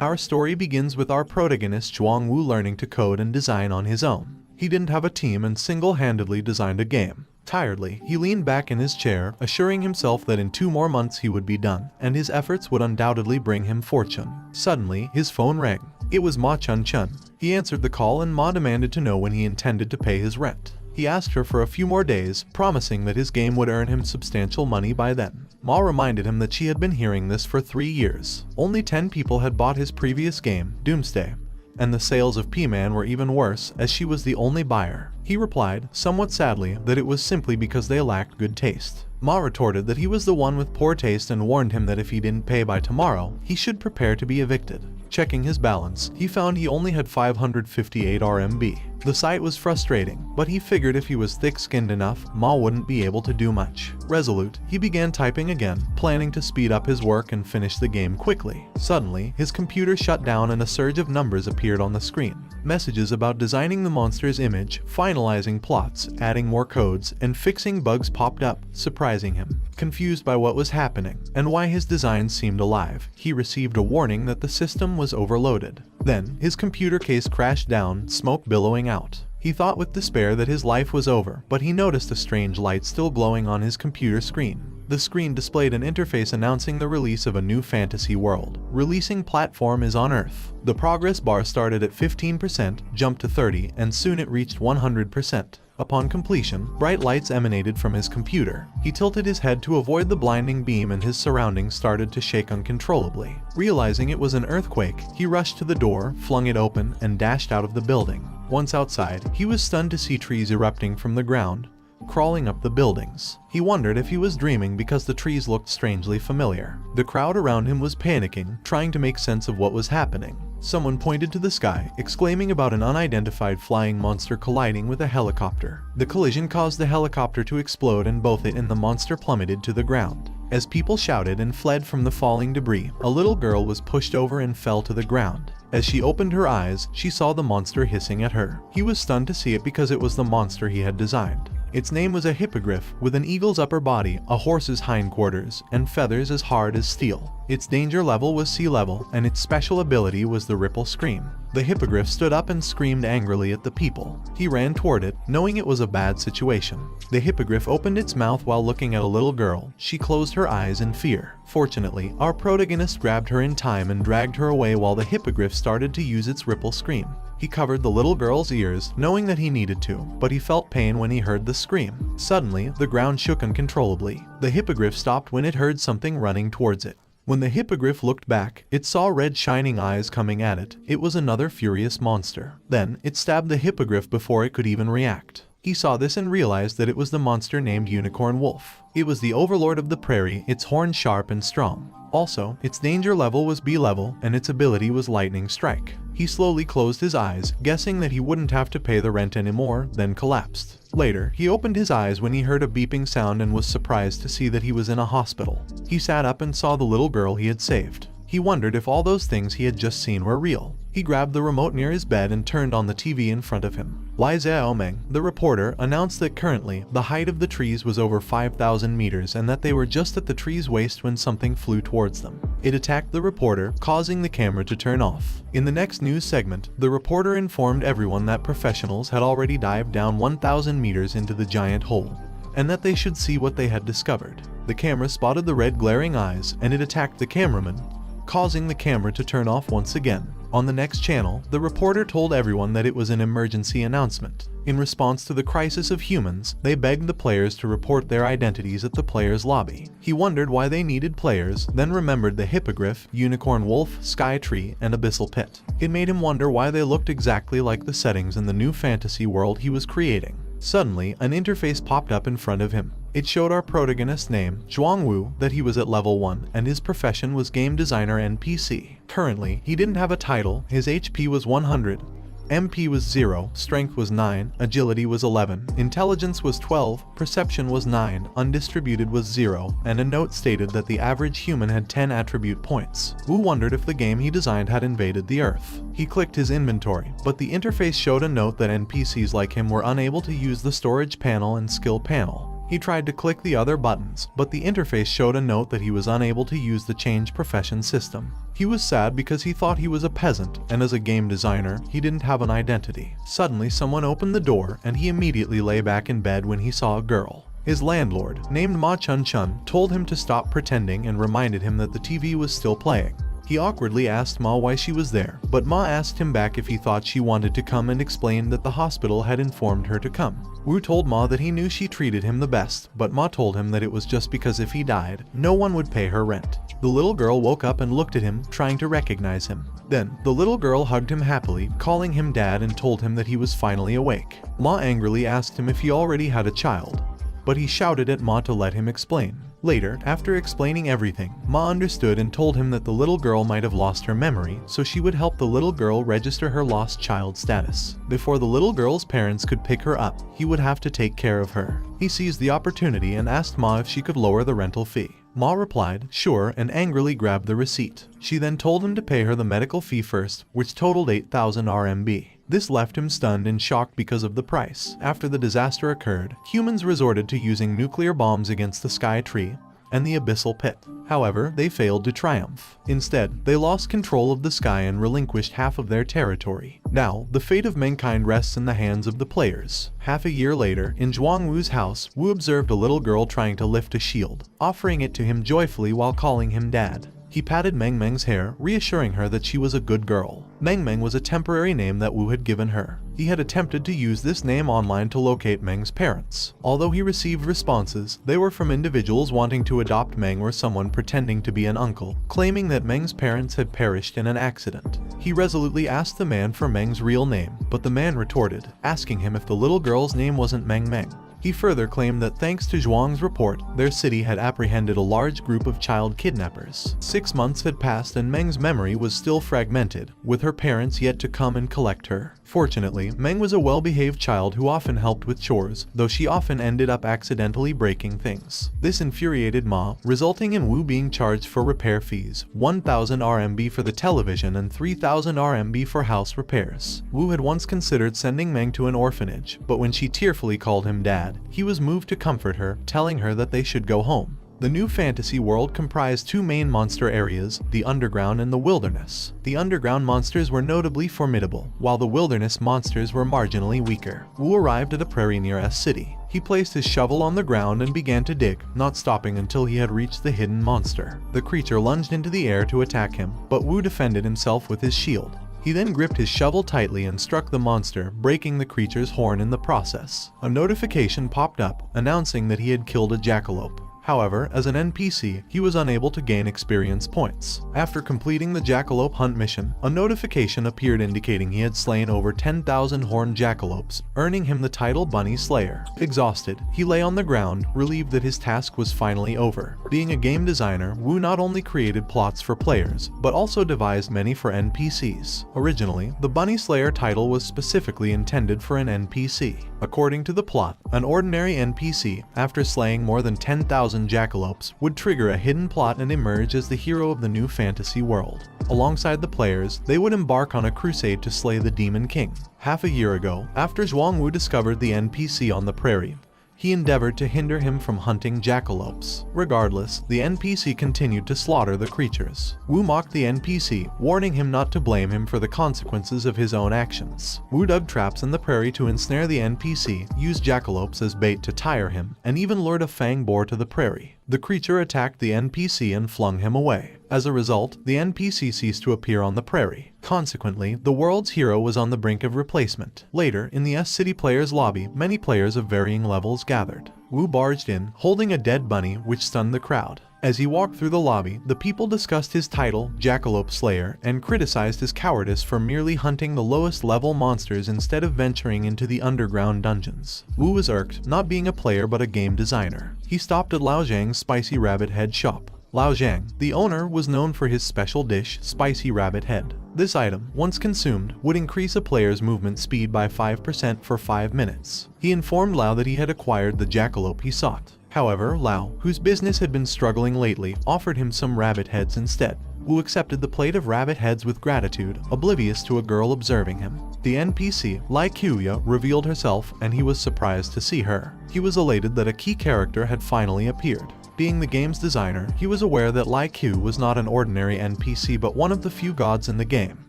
Our story begins with our protagonist Zhuang Wu learning to code and design on his own. He didn't have a team and single-handedly designed a game. Tiredly, he leaned back in his chair, assuring himself that in 2 more months he would be done, and his efforts would undoubtedly bring him fortune. Suddenly, his phone rang. It was Ma Chun-chun. He answered the call and Ma demanded to know when he intended to pay his rent. He asked her for a few more days, promising that his game would earn him substantial money by then. Ma reminded him that she had been hearing this for 3 years. Only 10 people had bought his previous game, Doomsday, and the sales of P-Man were even worse, as she was the only buyer. He replied, somewhat sadly, that it was simply because they lacked good taste. Ma retorted that he was the one with poor taste and warned him that if he didn't pay by tomorrow, he should prepare to be evicted. Checking his balance, he found he only had 558 RMB. The sight was frustrating, but he figured if he was thick-skinned enough, Ma wouldn't be able to do much. Resolute, he began typing again, planning to speed up his work and finish the game quickly. Suddenly, his computer shut down and a surge of numbers appeared on the screen. Messages about designing the monster's image, finalizing plots, adding more codes, and fixing bugs popped up, surprising him. Confused by what was happening, and why his designs seemed alive, he received a warning that the system was overloaded. Then, his computer case crashed down, smoke billowing out. He thought with despair that his life was over, but he noticed a strange light still glowing on his computer screen. The screen displayed an interface announcing the release of a new fantasy world. Releasing platform is on Earth. The progress bar started at 15%, jumped to 30%, and soon it reached 100%. Upon completion, bright lights emanated from his computer. He tilted his head to avoid the blinding beam and his surroundings started to shake uncontrollably. Realizing it was an earthquake, he rushed to the door, flung it open, and dashed out of the building. Once outside, he was stunned to see trees erupting from the ground, crawling up the buildings. He wondered if he was dreaming because the trees looked strangely familiar. The crowd around him was panicking, trying to make sense of what was happening. Someone pointed to the sky, exclaiming about an unidentified flying monster colliding with a helicopter. The collision caused the helicopter to explode and both it and the monster plummeted to the ground. As people shouted and fled from the falling debris, a little girl was pushed over and fell to the ground. As she opened her eyes, she saw the monster hissing at her. He was stunned to see it because it was the monster he had designed. Its name was a hippogriff, with an eagle's upper body, a horse's hindquarters, and feathers as hard as steel. Its danger level was sea level, and its special ability was the ripple scream. The hippogriff stood up and screamed angrily at the people. He ran toward it, knowing it was a bad situation. The hippogriff opened its mouth while looking at a little girl. She closed her eyes in fear. Fortunately, our protagonist grabbed her in time and dragged her away while the hippogriff started to use its ripple scream. He covered the little girl's ears, knowing that he needed to, but he felt pain when he heard the scream. Suddenly, the ground shook uncontrollably. The hippogriff stopped when it heard something running towards it. When the hippogriff looked back, it saw red shining eyes coming at it. It was another furious monster. Then, it stabbed the hippogriff before it could even react. He saw this and realized that it was the monster named Unicorn Wolf. It was the overlord of the prairie, its horn sharp and strong. Also, its danger level was B level, and its ability was Lightning Strike. He slowly closed his eyes, guessing that he wouldn't have to pay the rent anymore, then collapsed. Later, he opened his eyes when he heard a beeping sound and was surprised to see that he was in a hospital. He sat up and saw the little girl he had saved. He wondered if all those things he had just seen were real. He grabbed the remote near his bed and turned on the TV in front of him. Li Xiaomeng, the reporter, announced that currently, the height of the trees was over 5,000 meters and that they were just at the tree's waist when something flew towards them. It attacked the reporter, causing the camera to turn off. In the next news segment, the reporter informed everyone that professionals had already dived down 1,000 meters into the giant hole, and that they should see what they had discovered. The camera spotted the red glaring eyes, and it attacked the cameraman, causing the camera to turn off once again. On the next channel, the reporter told everyone that it was an emergency announcement. In response to the crisis of humans, they begged the players to report their identities at the players' lobby. He wondered why they needed players, then remembered the hippogriff, unicorn wolf, sky tree, and abyssal pit. It made him wonder why they looked exactly like the settings in the new fantasy world he was creating. Suddenly, an interface popped up in front of him. It showed our protagonist's name, Zhuang Wu, that he was at level 1, and his profession was game designer NPC. Currently, he didn't have a title, his HP was 100, MP was 0, strength was 9, agility was 11, intelligence was 12, perception was 9, undistributed was 0, and a note stated that the average human had 10 attribute points. Wu wondered if the game he designed had invaded the Earth. He clicked his inventory, but the interface showed a note that NPCs like him were unable to use the storage panel and skill panel. He tried to click the other buttons, but the interface showed a note that he was unable to use the change profession system. He was sad because he thought he was a peasant, and as a game designer, he didn't have an identity. Suddenly, someone opened the door, and he immediately lay back in bed when he saw a girl. His landlord, named Ma Chun Chun, told him to stop pretending and reminded him that the TV was still playing. He awkwardly asked Ma why she was there, but Ma asked him back if he thought she wanted to come and explained that the hospital had informed her to come. Wu told Ma that he knew she treated him the best, but Ma told him that it was just because if he died, no one would pay her rent. The little girl woke up and looked at him, trying to recognize him. Then, the little girl hugged him happily, calling him dad and told him that he was finally awake. Ma angrily asked him if he already had a child, but he shouted at Ma to let him explain. Later, after explaining everything, Ma understood and told him that the little girl might have lost her memory, so she would help the little girl register her lost child status. Before the little girl's parents could pick her up, he would have to take care of her. He seized the opportunity and asked Ma if she could lower the rental fee. Ma replied, sure, and angrily grabbed the receipt. She then told him to pay her the medical fee first, which totaled 8,000 RMB. This left him stunned and shocked because of the price. After the disaster occurred, humans resorted to using nuclear bombs against the Sky Tree and the Abyssal Pit. However, they failed to triumph. Instead, they lost control of the sky and relinquished half of their territory. Now, the fate of mankind rests in the hands of the players. Half a year later, in Zhuang Wu's house, Wu observed a little girl trying to lift a shield, offering it to him joyfully while calling him dad. He patted Meng Meng's hair, reassuring her that she was a good girl. Meng Meng was a temporary name that Wu had given her. He had attempted to use this name online to locate Meng's parents. Although he received responses, they were from individuals wanting to adopt Meng or someone pretending to be an uncle, claiming that Meng's parents had perished in an accident. He resolutely asked the man for Meng's real name, but the man retorted, asking him if the little girl's name wasn't Meng Meng. He further claimed that thanks to Zhuang's report, their city had apprehended a large group of child kidnappers. 6 months had passed and Meng's memory was still fragmented, with her parents yet to come and collect her. Fortunately, Meng was a well-behaved child who often helped with chores, though she often ended up accidentally breaking things. This infuriated Ma, resulting in Wu being charged for repair fees, 1,000 RMB for the television and 3,000 RMB for house repairs. Wu had once considered sending Meng to an orphanage, but when she tearfully called him dad, he was moved to comfort her, telling her that they should go home. The new fantasy world comprised two main monster areas, the underground and the wilderness. The underground monsters were notably formidable, while the wilderness monsters were marginally weaker. Wu arrived at a prairie near S City. He placed his shovel on the ground and began to dig, not stopping until he had reached the hidden monster. The creature lunged into the air to attack him, but Wu defended himself with his shield. He then gripped his shovel tightly and struck the monster, breaking the creature's horn in the process. A notification popped up, announcing that he had killed a jackalope. However, as an NPC, he was unable to gain experience points. After completing the jackalope hunt mission, a notification appeared indicating he had slain over 10,000 horned jackalopes, earning him the title Bunny Slayer. Exhausted, he lay on the ground, relieved that his task was finally over. Being a game designer, Wu not only created plots for players, but also devised many for NPCs. Originally, the Bunny Slayer title was specifically intended for an NPC. According to the plot, an ordinary NPC, after slaying more than 10,000 jackalopes, would trigger a hidden plot and emerge as the hero of the new fantasy world. Alongside the players, they would embark on a crusade to slay the Demon King. Half a year ago, after Zhuang Wu discovered the NPC on the prairie, he endeavored to hinder him from hunting jackalopes. Regardless, the NPC continued to slaughter the creatures. Wu mocked the NPC, warning him not to blame him for the consequences of his own actions. Wu dug traps in the prairie to ensnare the NPC, used jackalopes as bait to tire him, and even lured a fang boar to the prairie. The creature attacked the NPC and flung him away. As a result, the NPC ceased to appear on the prairie. Consequently, the world's hero was on the brink of replacement. Later, in the S City players' lobby, many players of varying levels gathered. Wu barged in, holding a dead bunny, which stunned the crowd. As he walked through the lobby, the people discussed his title, Jackalope Slayer, and criticized his cowardice for merely hunting the lowest level monsters instead of venturing into the underground dungeons. Wu was irked, not being a player but a game designer. He stopped at Lao Zhang's Spicy Rabbit Head shop. Lao Zhang, the owner, was known for his special dish, Spicy Rabbit Head. This item, once consumed, would increase a player's movement speed by 5% for 5 minutes. He informed Lao that he had acquired the jackalope he sought. However, Lao, whose business had been struggling lately, offered him some rabbit heads instead. Wu accepted the plate of rabbit heads with gratitude, oblivious to a girl observing him. The NPC, Lai Qiuya, revealed herself, and he was surprised to see her. He was elated that a key character had finally appeared. Being the game's designer, he was aware that Lai Qiu was not an ordinary NPC but one of the few gods in the game.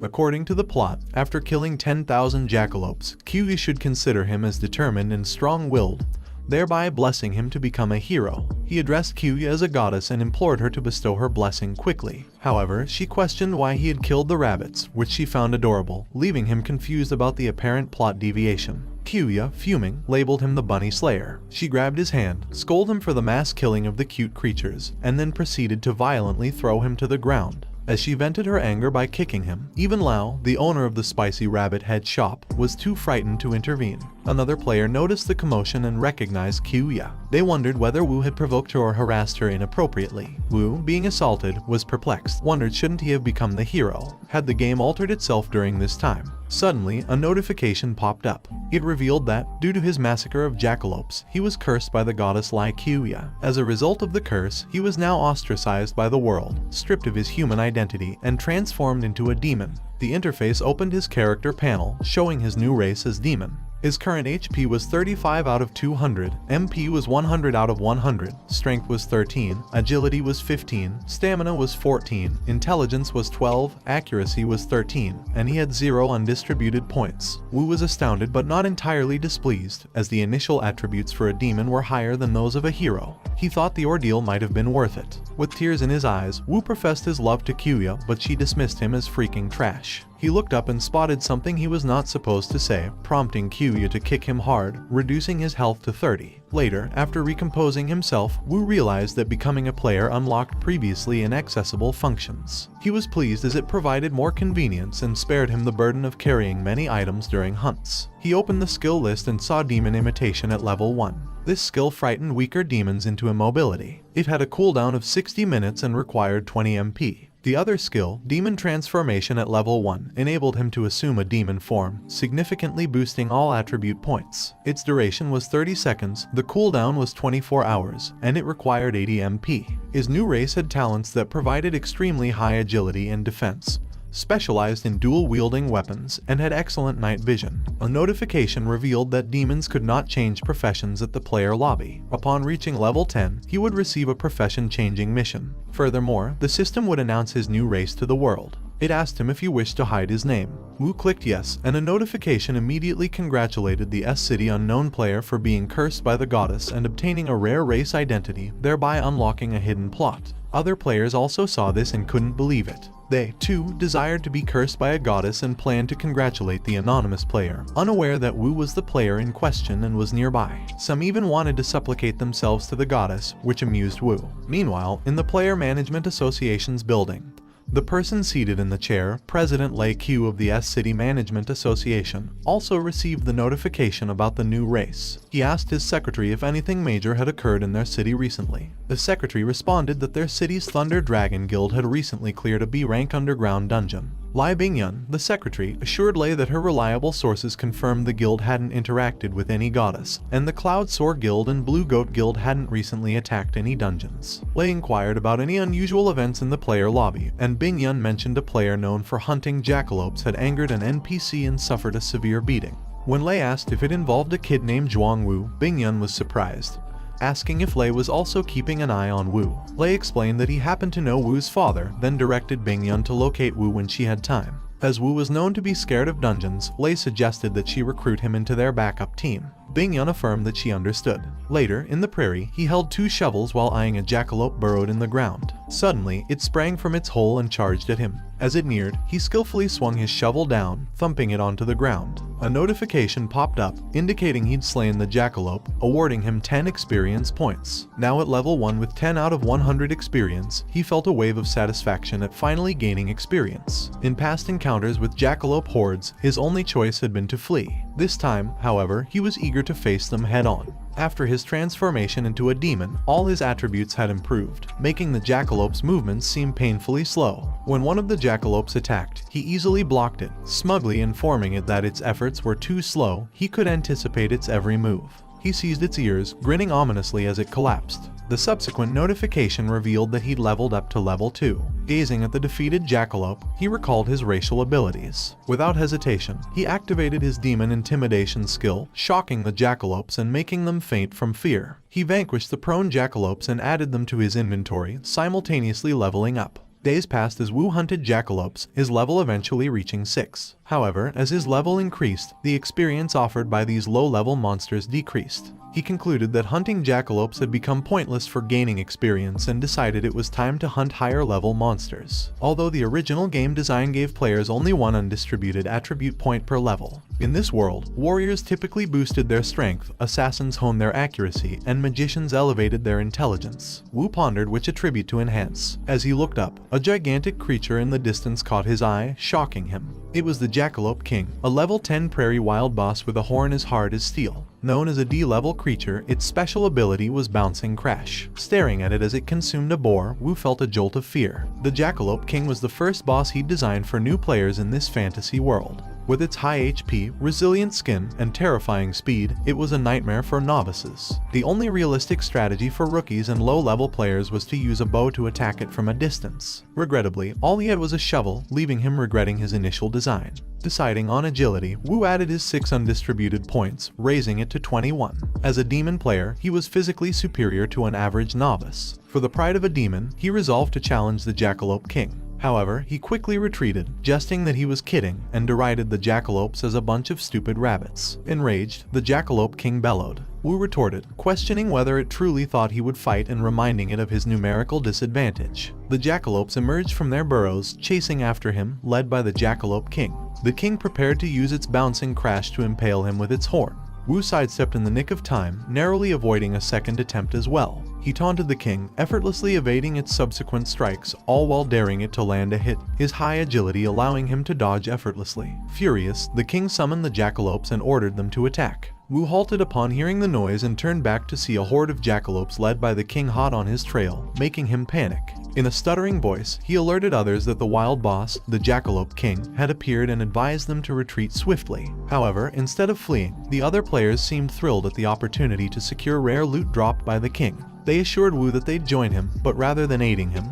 According to the plot, after killing 10,000 jackalopes, Qiuya should consider him as determined and strong-willed, thereby blessing him to become a hero. He addressed Qiuya as a goddess and implored her to bestow her blessing quickly. However, she questioned why he had killed the rabbits, which she found adorable, leaving him confused about the apparent plot deviation. Qiuya, fuming, labeled him the Bunny Slayer. She grabbed his hand, scolded him for the mass killing of the cute creatures, and then proceeded to violently throw him to the ground. As she vented her anger by kicking him, even Lao, the owner of the spicy rabbit head shop, was too frightened to intervene. Another player noticed the commotion and recognized Qiuya. They wondered whether Wu had provoked her or harassed her inappropriately. Wu, being assaulted, was perplexed, wondered shouldn't he have become the hero? Had the game altered itself during this time? Suddenly, a notification popped up. It revealed that, due to his massacre of jackalopes, he was cursed by the goddess Lai Qiuya. As a result of the curse, he was now ostracized by the world, stripped of his human identity, and transformed into a demon. The interface opened his character panel, showing his new race as demon. His current HP was 35 out of 200, MP was 100 out of 100, Strength was 13, Agility was 15, Stamina was 14, Intelligence was 12, Accuracy was 13, and he had 0 undistributed points. Wu was astounded but not entirely displeased, as the initial attributes for a demon were higher than those of a hero. He thought the ordeal might have been worth it. With tears in his eyes, Wu professed his love to Qiuya, but she dismissed him as freaking trash. He looked up and spotted something he was not supposed to say, prompting Qiuya to kick him hard, reducing his health to 30. Later, after recomposing himself, Wu realized that becoming a player unlocked previously inaccessible functions. He was pleased as it provided more convenience and spared him the burden of carrying many items during hunts. He opened the skill list and saw Demon Imitation at level 1. This skill frightened weaker demons into immobility. It had a cooldown of 60 minutes and required 20 MP. The other skill, Demon Transformation at level 1, enabled him to assume a demon form, significantly boosting all attribute points. Its duration was 30 seconds, the cooldown was 24 hours, and it required 80 MP. His new race had talents that provided extremely high agility and defense, specialized in dual-wielding weapons, and had excellent night vision. A notification revealed that demons could not change professions at the player lobby. Upon reaching level 10, he would receive a profession-changing mission. Furthermore, the system would announce his new race to the world. It asked him if he wished to hide his name. Wu clicked yes, and a notification immediately congratulated the S-City unknown player for being cursed by the goddess and obtaining a rare race identity, thereby unlocking a hidden plot. Other players also saw this and couldn't believe it. They, too, desired to be cursed by a goddess and planned to congratulate the anonymous player, unaware that Wu was the player in question and was nearby. Some even wanted to supplicate themselves to the goddess, which amused Wu. Meanwhile, in the Player Management Association's building, the person seated in the chair, President Lai Qiu of the S-City Management Association, also received the notification about the new race. He asked his secretary if anything major had occurred in their city recently. The secretary responded that their city's Thunder Dragon Guild had recently cleared a B-rank underground dungeon. Lai Bingyun, the secretary, assured Lei that her reliable sources confirmed the guild hadn't interacted with any goddess, and the Cloud Soar Guild and Blue Goat Guild hadn't recently attacked any dungeons. Lei inquired about any unusual events in the player lobby, and Bingyun mentioned a player known for hunting jackalopes had angered an NPC and suffered a severe beating. When Lei asked if it involved a kid named Zhuang Wu, Bingyun was surprised, asking if Lei was also keeping an eye on Wu. Lei explained that he happened to know Wu's father, then directed Bingyun to locate Wu when she had time. As Wu was known to be scared of dungeons, Lei suggested that she recruit him into their backup team. Bingyun affirmed that she understood. Later, in the prairie, he held 2 shovels while eyeing a jackalope burrowed in the ground. Suddenly, it sprang from its hole and charged at him. As it neared, he skillfully swung his shovel down, thumping it onto the ground. A notification popped up, indicating he'd slain the jackalope, awarding him 10 experience points. Now at level 1 with 10 out of 100 experience, he felt a wave of satisfaction at finally gaining experience. In past encounters with jackalope hordes, his only choice had been to flee. This time, however, he was eager to face them head-on. After his transformation into a demon, all his attributes had improved, making the jackalope's movements seem painfully slow. When one of the jackalopes attacked, he easily blocked it, smugly informing it that its efforts were too slow, he could anticipate its every move. He seized its ears, grinning ominously as it collapsed. The subsequent notification revealed that he'd leveled up to level 2. Gazing at the defeated jackalope, he recalled his racial abilities. Without hesitation, he activated his demon intimidation skill, shocking the jackalopes and making them faint from fear. He vanquished the prone jackalopes and added them to his inventory, simultaneously leveling up. Days passed as Wu hunted jackalopes, his level eventually reaching 6. However, as his level increased, the experience offered by these low-level monsters decreased. He concluded that hunting jackalopes had become pointless for gaining experience and decided it was time to hunt higher-level monsters. Although the original game design gave players only one undistributed attribute point per level. In this world, warriors typically boosted their strength, assassins honed their accuracy, and magicians elevated their intelligence. Wu pondered which attribute to enhance. As he looked up, a gigantic creature in the distance caught his eye, shocking him. It was the Jackalope King, a level 10 prairie wild boss with a horn as hard as steel. Known as a D-level creature, its special ability was Bouncing Crash. Staring at it as it consumed a boar, Wu felt a jolt of fear. The Jackalope King was the first boss he'd designed for new players in this fantasy world. With its high HP, resilient skin, and terrifying speed, it was a nightmare for novices. The only realistic strategy for rookies and low-level players was to use a bow to attack it from a distance. Regrettably, all he had was a shovel, leaving him regretting his initial design. Deciding on agility, Wu added his 6 undistributed points, raising it to 21. As a demon player, he was physically superior to an average novice. For the pride of a demon, he resolved to challenge the Jackalope King. However, he quickly retreated, jesting that he was kidding, and derided the jackalopes as a bunch of stupid rabbits. Enraged, the Jackalope King bellowed. Wu retorted, questioning whether it truly thought he would fight and reminding it of his numerical disadvantage. The jackalopes emerged from their burrows, chasing after him, led by the Jackalope King. The king prepared to use its Bouncing Crash to impale him with its horn. Wu sidestepped in the nick of time, narrowly avoiding a second attempt as well. He taunted the king, effortlessly evading its subsequent strikes, all while daring it to land a hit, his high agility allowing him to dodge effortlessly. Furious, the king summoned the jackalopes and ordered them to attack. Wu halted upon hearing the noise and turned back to see a horde of jackalopes led by the king hot on his trail, making him panic. In a stuttering voice, he alerted others that the wild boss, the Jackalope King, had appeared and advised them to retreat swiftly. However, instead of fleeing, the other players seemed thrilled at the opportunity to secure rare loot dropped by the king. They assured Wu that they'd join him, but rather than aiding him,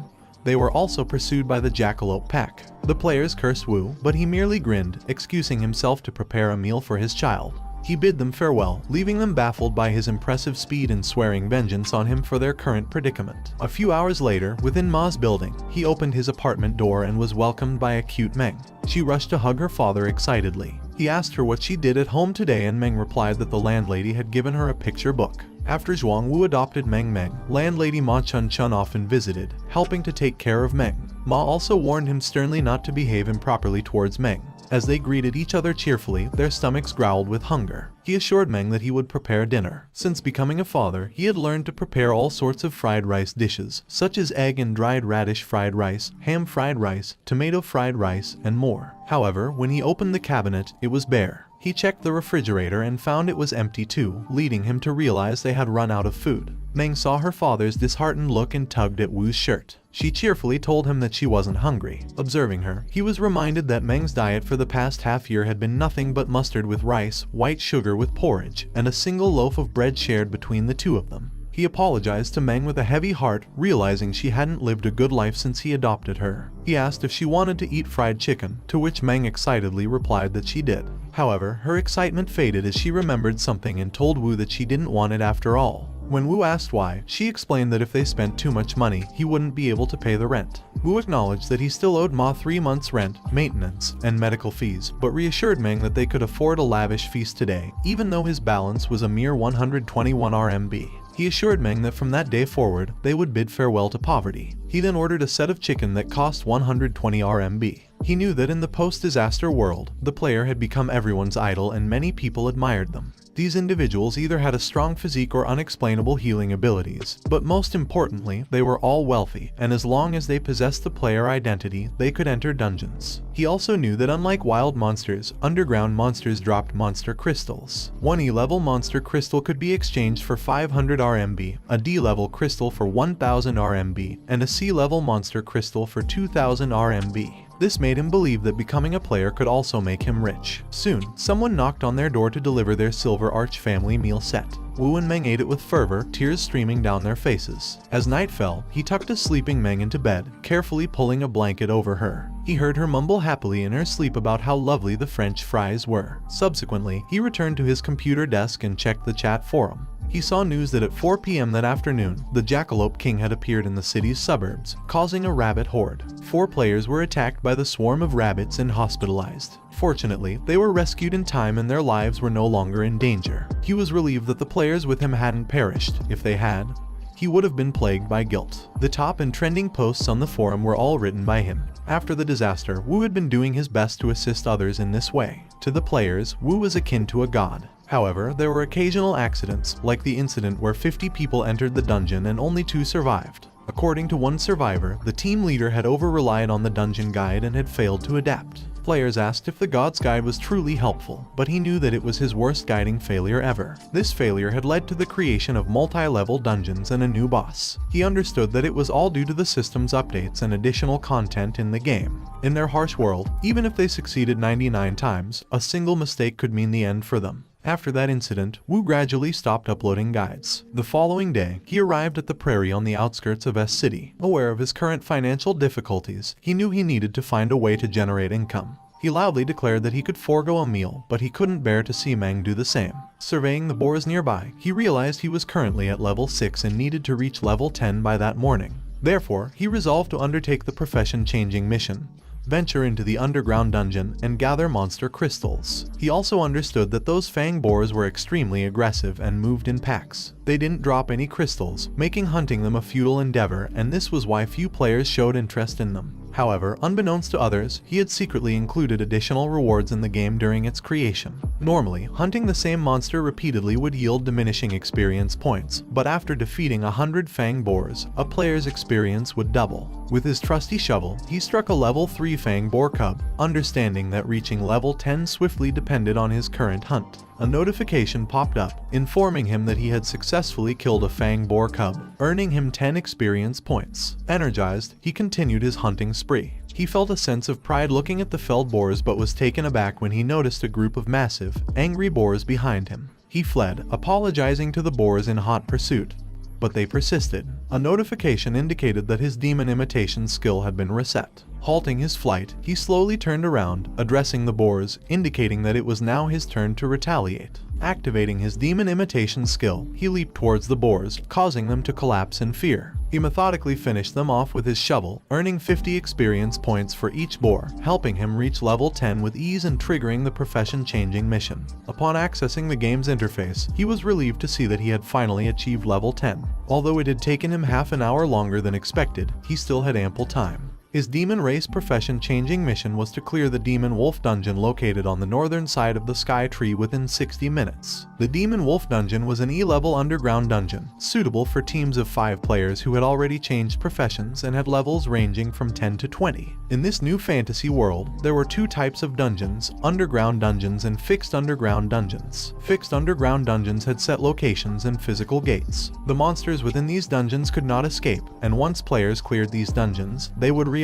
they were also pursued by the Jackalope pack. The players cursed Wu, but he merely grinned, excusing himself to prepare a meal for his child. He bid them farewell, leaving them baffled by his impressive speed and swearing vengeance on him for their current predicament. A few hours later, within Ma's building, he opened his apartment door and was welcomed by a cute Meng. She rushed to hug her father excitedly. He asked her what she did at home today and Meng replied that the landlady had given her a picture book. After Zhuang Wu adopted Meng, landlady Ma Chun often visited, helping to take care of Meng. Ma also warned him sternly not to behave improperly towards Meng. As they greeted each other cheerfully, their stomachs growled with hunger. He assured Meng that he would prepare dinner. Since becoming a father, he had learned to prepare all sorts of fried rice dishes, such as egg and dried radish fried rice, ham fried rice, tomato fried rice, and more. However, when he opened the cabinet, it was bare. He checked the refrigerator and found it was empty too, leading him to realize they had run out of food. Meng saw her father's disheartened look and tugged at Wu's shirt. She cheerfully told him that she wasn't hungry. Observing her, he was reminded that Meng's diet for the past half-year had been nothing but mustard with rice, white sugar with porridge, and a single loaf of bread shared between the two of them. He apologized to Meng with a heavy heart, realizing she hadn't lived a good life since he adopted her. He asked if she wanted to eat fried chicken, to which Meng excitedly replied that she did. However, her excitement faded as she remembered something and told Wu that she didn't want it after all. When Wu asked why, she explained that if they spent too much money, he wouldn't be able to pay the rent. Wu acknowledged that he still owed Ma 3 months' rent, maintenance, and medical fees, but reassured Meng that they could afford a lavish feast today, even though his balance was a mere 121 RMB. He assured Meng that from that day forward, they would bid farewell to poverty. He then ordered a set of chicken that cost 120 RMB. He knew that in the post-disaster world, the player had become everyone's idol and many people admired them. These individuals either had a strong physique or unexplainable healing abilities, but most importantly, they were all wealthy, and as long as they possessed the player identity, they could enter dungeons. He also knew that unlike wild monsters, underground monsters dropped monster crystals. One E-level monster crystal could be exchanged for 500 RMB, a D-level crystal for 1000 RMB, and a C-level monster crystal for 2000 RMB. This made him believe that becoming a player could also make him rich. Soon, someone knocked on their door to deliver their Silver Arch family meal set. Wu and Meng ate it with fervor, tears streaming down their faces. As night fell, he tucked his sleeping Meng into bed, carefully pulling a blanket over her. He heard her mumble happily in her sleep about how lovely the French fries were. Subsequently, he returned to his computer desk and checked the chat forum. He saw news that at 4 p.m. that afternoon, the Jackalope King had appeared in the city's suburbs, causing a rabbit horde. 4 players were attacked by the swarm of rabbits and hospitalized. Fortunately, they were rescued in time and their lives were no longer in danger. He was relieved that the players with him hadn't perished. If they had, he would have been plagued by guilt. The top and trending posts on the forum were all written by him. After the disaster, Wu had been doing his best to assist others in this way. To the players, Wu was akin to a god. However, there were occasional accidents, like the incident where 50 people entered the dungeon and only 2 survived. According to one survivor, the team leader had over-relied on the dungeon guide and had failed to adapt. Players asked if the God's Guide was truly helpful, but he knew that it was his worst guiding failure ever. This failure had led to the creation of multi-level dungeons and a new boss. He understood that it was all due to the system's updates and additional content in the game. In their harsh world, even if they succeeded 99 times, a single mistake could mean the end for them. After that incident, Wu gradually stopped uploading guides. The following day, he arrived at the prairie on the outskirts of S City. Aware of his current financial difficulties, he knew he needed to find a way to generate income. He loudly declared that he could forego a meal, but he couldn't bear to see Meng do the same. Surveying the boars nearby, he realized he was currently at level 6 and needed to reach level 10 by that morning. Therefore, he resolved to undertake the profession-changing mission. Venture into the underground dungeon and gather monster crystals. He also understood that those fang boars were extremely aggressive and moved in packs. They didn't drop any crystals, making hunting them a futile endeavor, and this was why few players showed interest in them. However, unbeknownst to others, he had secretly included additional rewards in the game during its creation. Normally, hunting the same monster repeatedly would yield diminishing experience points, but after defeating 100 fang boars, a player's experience would double. With his trusty shovel, he struck a level 3 fang boar cub, understanding that reaching level 10 swiftly depended on his current hunt. A notification popped up, informing him that he had successfully killed a fang boar cub, earning him 10 experience points. Energized, he continued his hunting spree. He felt a sense of pride looking at the felled boars but was taken aback when he noticed a group of massive, angry boars behind him. He fled, apologizing to the boars in hot pursuit. But they persisted. A notification indicated that his demon imitation skill had been reset. Halting his flight, he slowly turned around, addressing the boars, indicating that it was now his turn to retaliate. Activating his demon imitation skill, he leaped towards the boars, causing them to collapse in fear. He methodically finished them off with his shovel, earning 50 experience points for each boar, helping him reach level 10 with ease and triggering the profession-changing mission. Upon accessing the game's interface, he was relieved to see that he had finally achieved level 10. Although it had taken him half an hour longer than expected, he still had ample time. His demon race profession-changing mission was to clear the Demon Wolf dungeon located on the northern side of the Sky Tree within 60 minutes. The Demon Wolf dungeon was an E-level underground dungeon, suitable for teams of 5 players who had already changed professions and had levels ranging from 10 to 20. In this new fantasy world, there were 2 types of dungeons, underground dungeons and fixed underground dungeons. Fixed underground dungeons had set locations and physical gates. The monsters within these dungeons could not escape, and once players cleared these dungeons, they would reopen.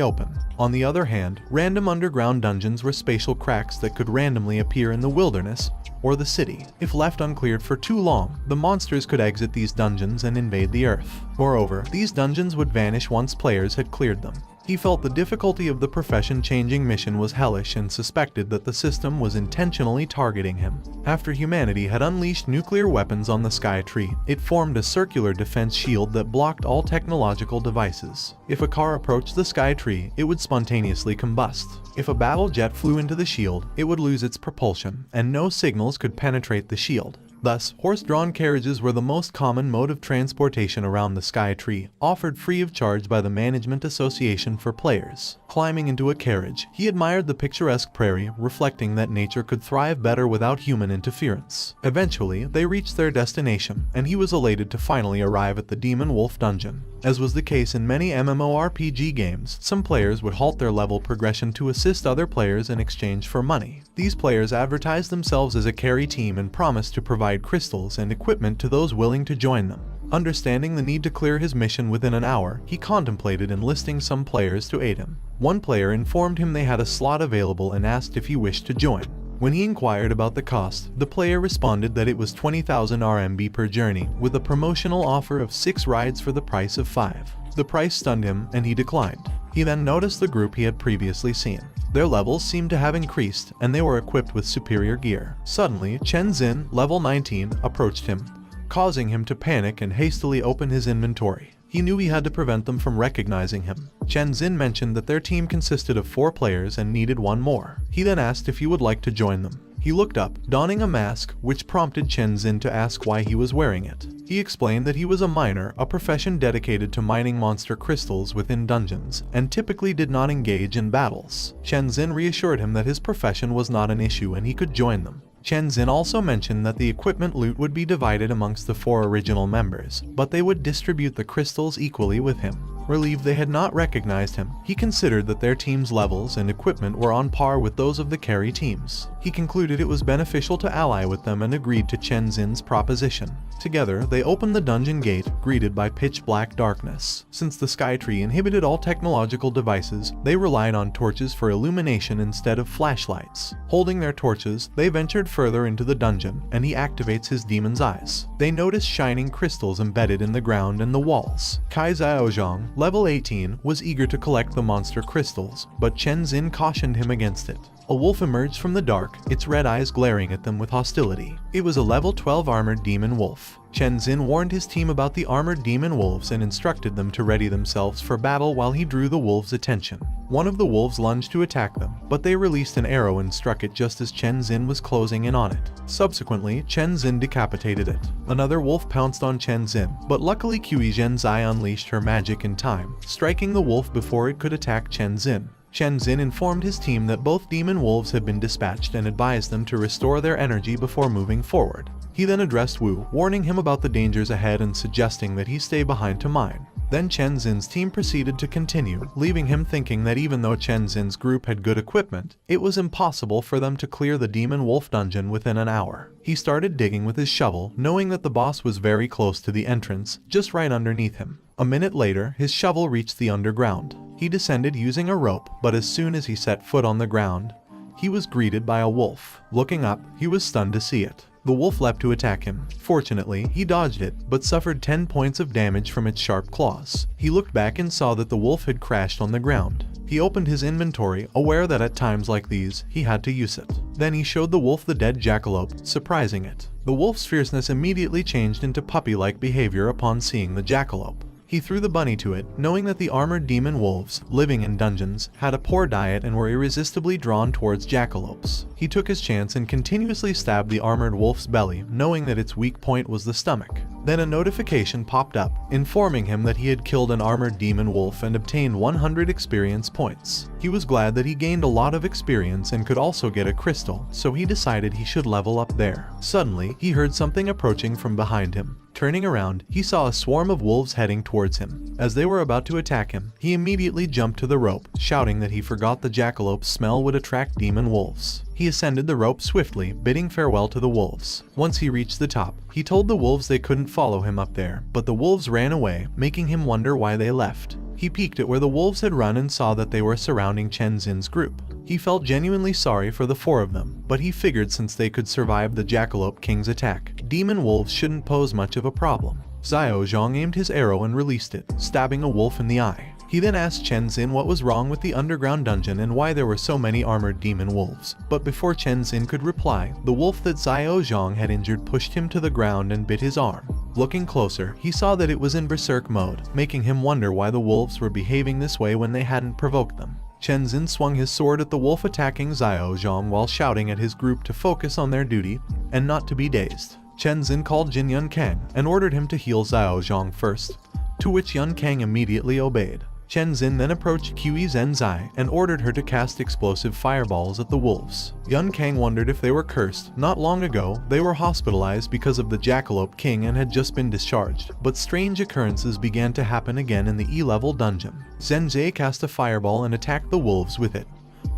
On the other hand, random underground dungeons were spatial cracks that could randomly appear in the wilderness or the city. If left uncleared for too long, the monsters could exit these dungeons and invade the earth. Moreover, these dungeons would vanish once players had cleared them. He felt the difficulty of the profession-changing mission was hellish and suspected that the system was intentionally targeting him. After humanity had unleashed nuclear weapons on the Sky Tree, it formed a circular defense shield that blocked all technological devices. If a car approached the Sky Tree, it would spontaneously combust. If a battle jet flew into the shield, it would lose its propulsion, and no signals could penetrate the shield. Thus, horse-drawn carriages were the most common mode of transportation around the Sky Tree, offered free of charge by the Management Association for players. Climbing into a carriage, he admired the picturesque prairie, reflecting that nature could thrive better without human interference. Eventually, they reached their destination, and he was elated to finally arrive at the Demon Wolf dungeon. As was the case in many MMORPG games, some players would halt their level progression to assist other players in exchange for money. These players advertised themselves as a carry team and promised to provide crystals and equipment to those willing to join them. Understanding the need to clear his mission within an hour, he contemplated enlisting some players to aid him. One player informed him they had a slot available and asked if he wished to join. When he inquired about the cost, the player responded that it was 20,000 RMB per journey, with a promotional offer of 6 rides for the price of 5. The price stunned him, and he declined. He then noticed the group he had previously seen. Their levels seemed to have increased, and they were equipped with superior gear. Suddenly, Chen Xin, level 19, approached him, causing him to panic and hastily open his inventory. He knew he had to prevent them from recognizing him. Chen Xin mentioned that their team consisted of 4 players and needed one more. He then asked if he would like to join them. He looked up, donning a mask, which prompted Chen Xin to ask why he was wearing it. He explained that he was a miner, a profession dedicated to mining monster crystals within dungeons, and typically did not engage in battles. Chen Xin reassured him that his profession was not an issue and he could join them. Chen Xin also mentioned that the equipment loot would be divided amongst the 4 original members, but they would distribute the crystals equally with him. Relieved they had not recognized him, he considered that their team's levels and equipment were on par with those of the carry teams. He concluded it was beneficial to ally with them and agreed to Chen Xin's proposition. Together, they opened the dungeon gate, greeted by pitch-black darkness. Since the Sky Tree inhibited all technological devices, they relied on torches for illumination instead of flashlights. Holding their torches, they ventured further into the dungeon, and he activates his demon's eyes. They notice shining crystals embedded in the ground and the walls. Kai Xiaozhang, level 18, was eager to collect the monster crystals, but Chen Xin cautioned him against it. A wolf emerged from the dark, its red eyes glaring at them with hostility. It was a level 12 armored demon wolf. Chen Xin warned his team about the armored demon wolves and instructed them to ready themselves for battle while he drew the wolves' attention. One of the wolves lunged to attack them, but they released an arrow and struck it just as Chen Xin was closing in on it. Subsequently, Chen Xin decapitated it. Another wolf pounced on Chen Xin, but luckily Qi Zhenzai unleashed her magic in time, striking the wolf before it could attack Chen Xin. Chen Xin informed his team that both demon wolves had been dispatched and advised them to restore their energy before moving forward. He then addressed Wu, warning him about the dangers ahead and suggesting that he stay behind to mine. Then Chen Xin's team proceeded to continue, leaving him thinking that even though Chen Xin's group had good equipment, it was impossible for them to clear the demon wolf dungeon within an hour. He started digging with his shovel, knowing that the boss was very close to the entrance, just right underneath him. A minute later, his shovel reached the underground. He descended using a rope, but as soon as he set foot on the ground, he was greeted by a wolf. Looking up, he was stunned to see it. The wolf leapt to attack him. Fortunately, he dodged it, but suffered 10 points of damage from its sharp claws. He looked back and saw that the wolf had crashed on the ground. He opened his inventory, aware that at times like these, he had to use it. Then he showed the wolf the dead jackalope, surprising it. The wolf's fierceness immediately changed into puppy-like behavior upon seeing the jackalope. He threw the bunny to it, knowing that the armored demon wolves, living in dungeons, had a poor diet and were irresistibly drawn towards jackalopes. He took his chance and continuously stabbed the armored wolf's belly, knowing that its weak point was the stomach. Then a notification popped up, informing him that he had killed an armored demon wolf and obtained 100 experience points. He was glad that he gained a lot of experience and could also get a crystal, so he decided he should level up there. Suddenly, he heard something approaching from behind him. Turning around, he saw a swarm of wolves heading towards him. As they were about to attack him, he immediately jumped to the rope, shouting that he forgot the jackalope's smell would attract demon wolves. He ascended the rope swiftly, bidding farewell to the wolves. Once he reached the top, he told the wolves they couldn't follow him up there, but the wolves ran away, making him wonder why they left. He peeked at where the wolves had run and saw that they were surrounding Chen Xin's group. He felt genuinely sorry for the 4 of them, but he figured since they could survive the Jackalope King's attack, demon wolves shouldn't pose much of a problem. Xiaozhang aimed his arrow and released it, stabbing a wolf in the eye. He then asked Chen Xin what was wrong with the underground dungeon and why there were so many armored demon wolves. But before Chen Xin could reply, the wolf that Xiaozhang had injured pushed him to the ground and bit his arm. Looking closer, he saw that it was in berserk mode, making him wonder why the wolves were behaving this way when they hadn't provoked them. Chen Xin swung his sword at the wolf attacking Xiaozhang while shouting at his group to focus on their duty and not to be dazed. Chen Xin called Jin Yun Kang and ordered him to heal Xiaozhang first, to which Yun Kang immediately obeyed. Chen Xin then approached Qi Zhenzai and ordered her to cast explosive fireballs at the wolves. Yun Kang wondered if they were cursed. Not long ago, they were hospitalized because of the Jackalope King and had just been discharged, but strange occurrences began to happen again in the E-level dungeon. Zhenzai cast a fireball and attacked the wolves with it,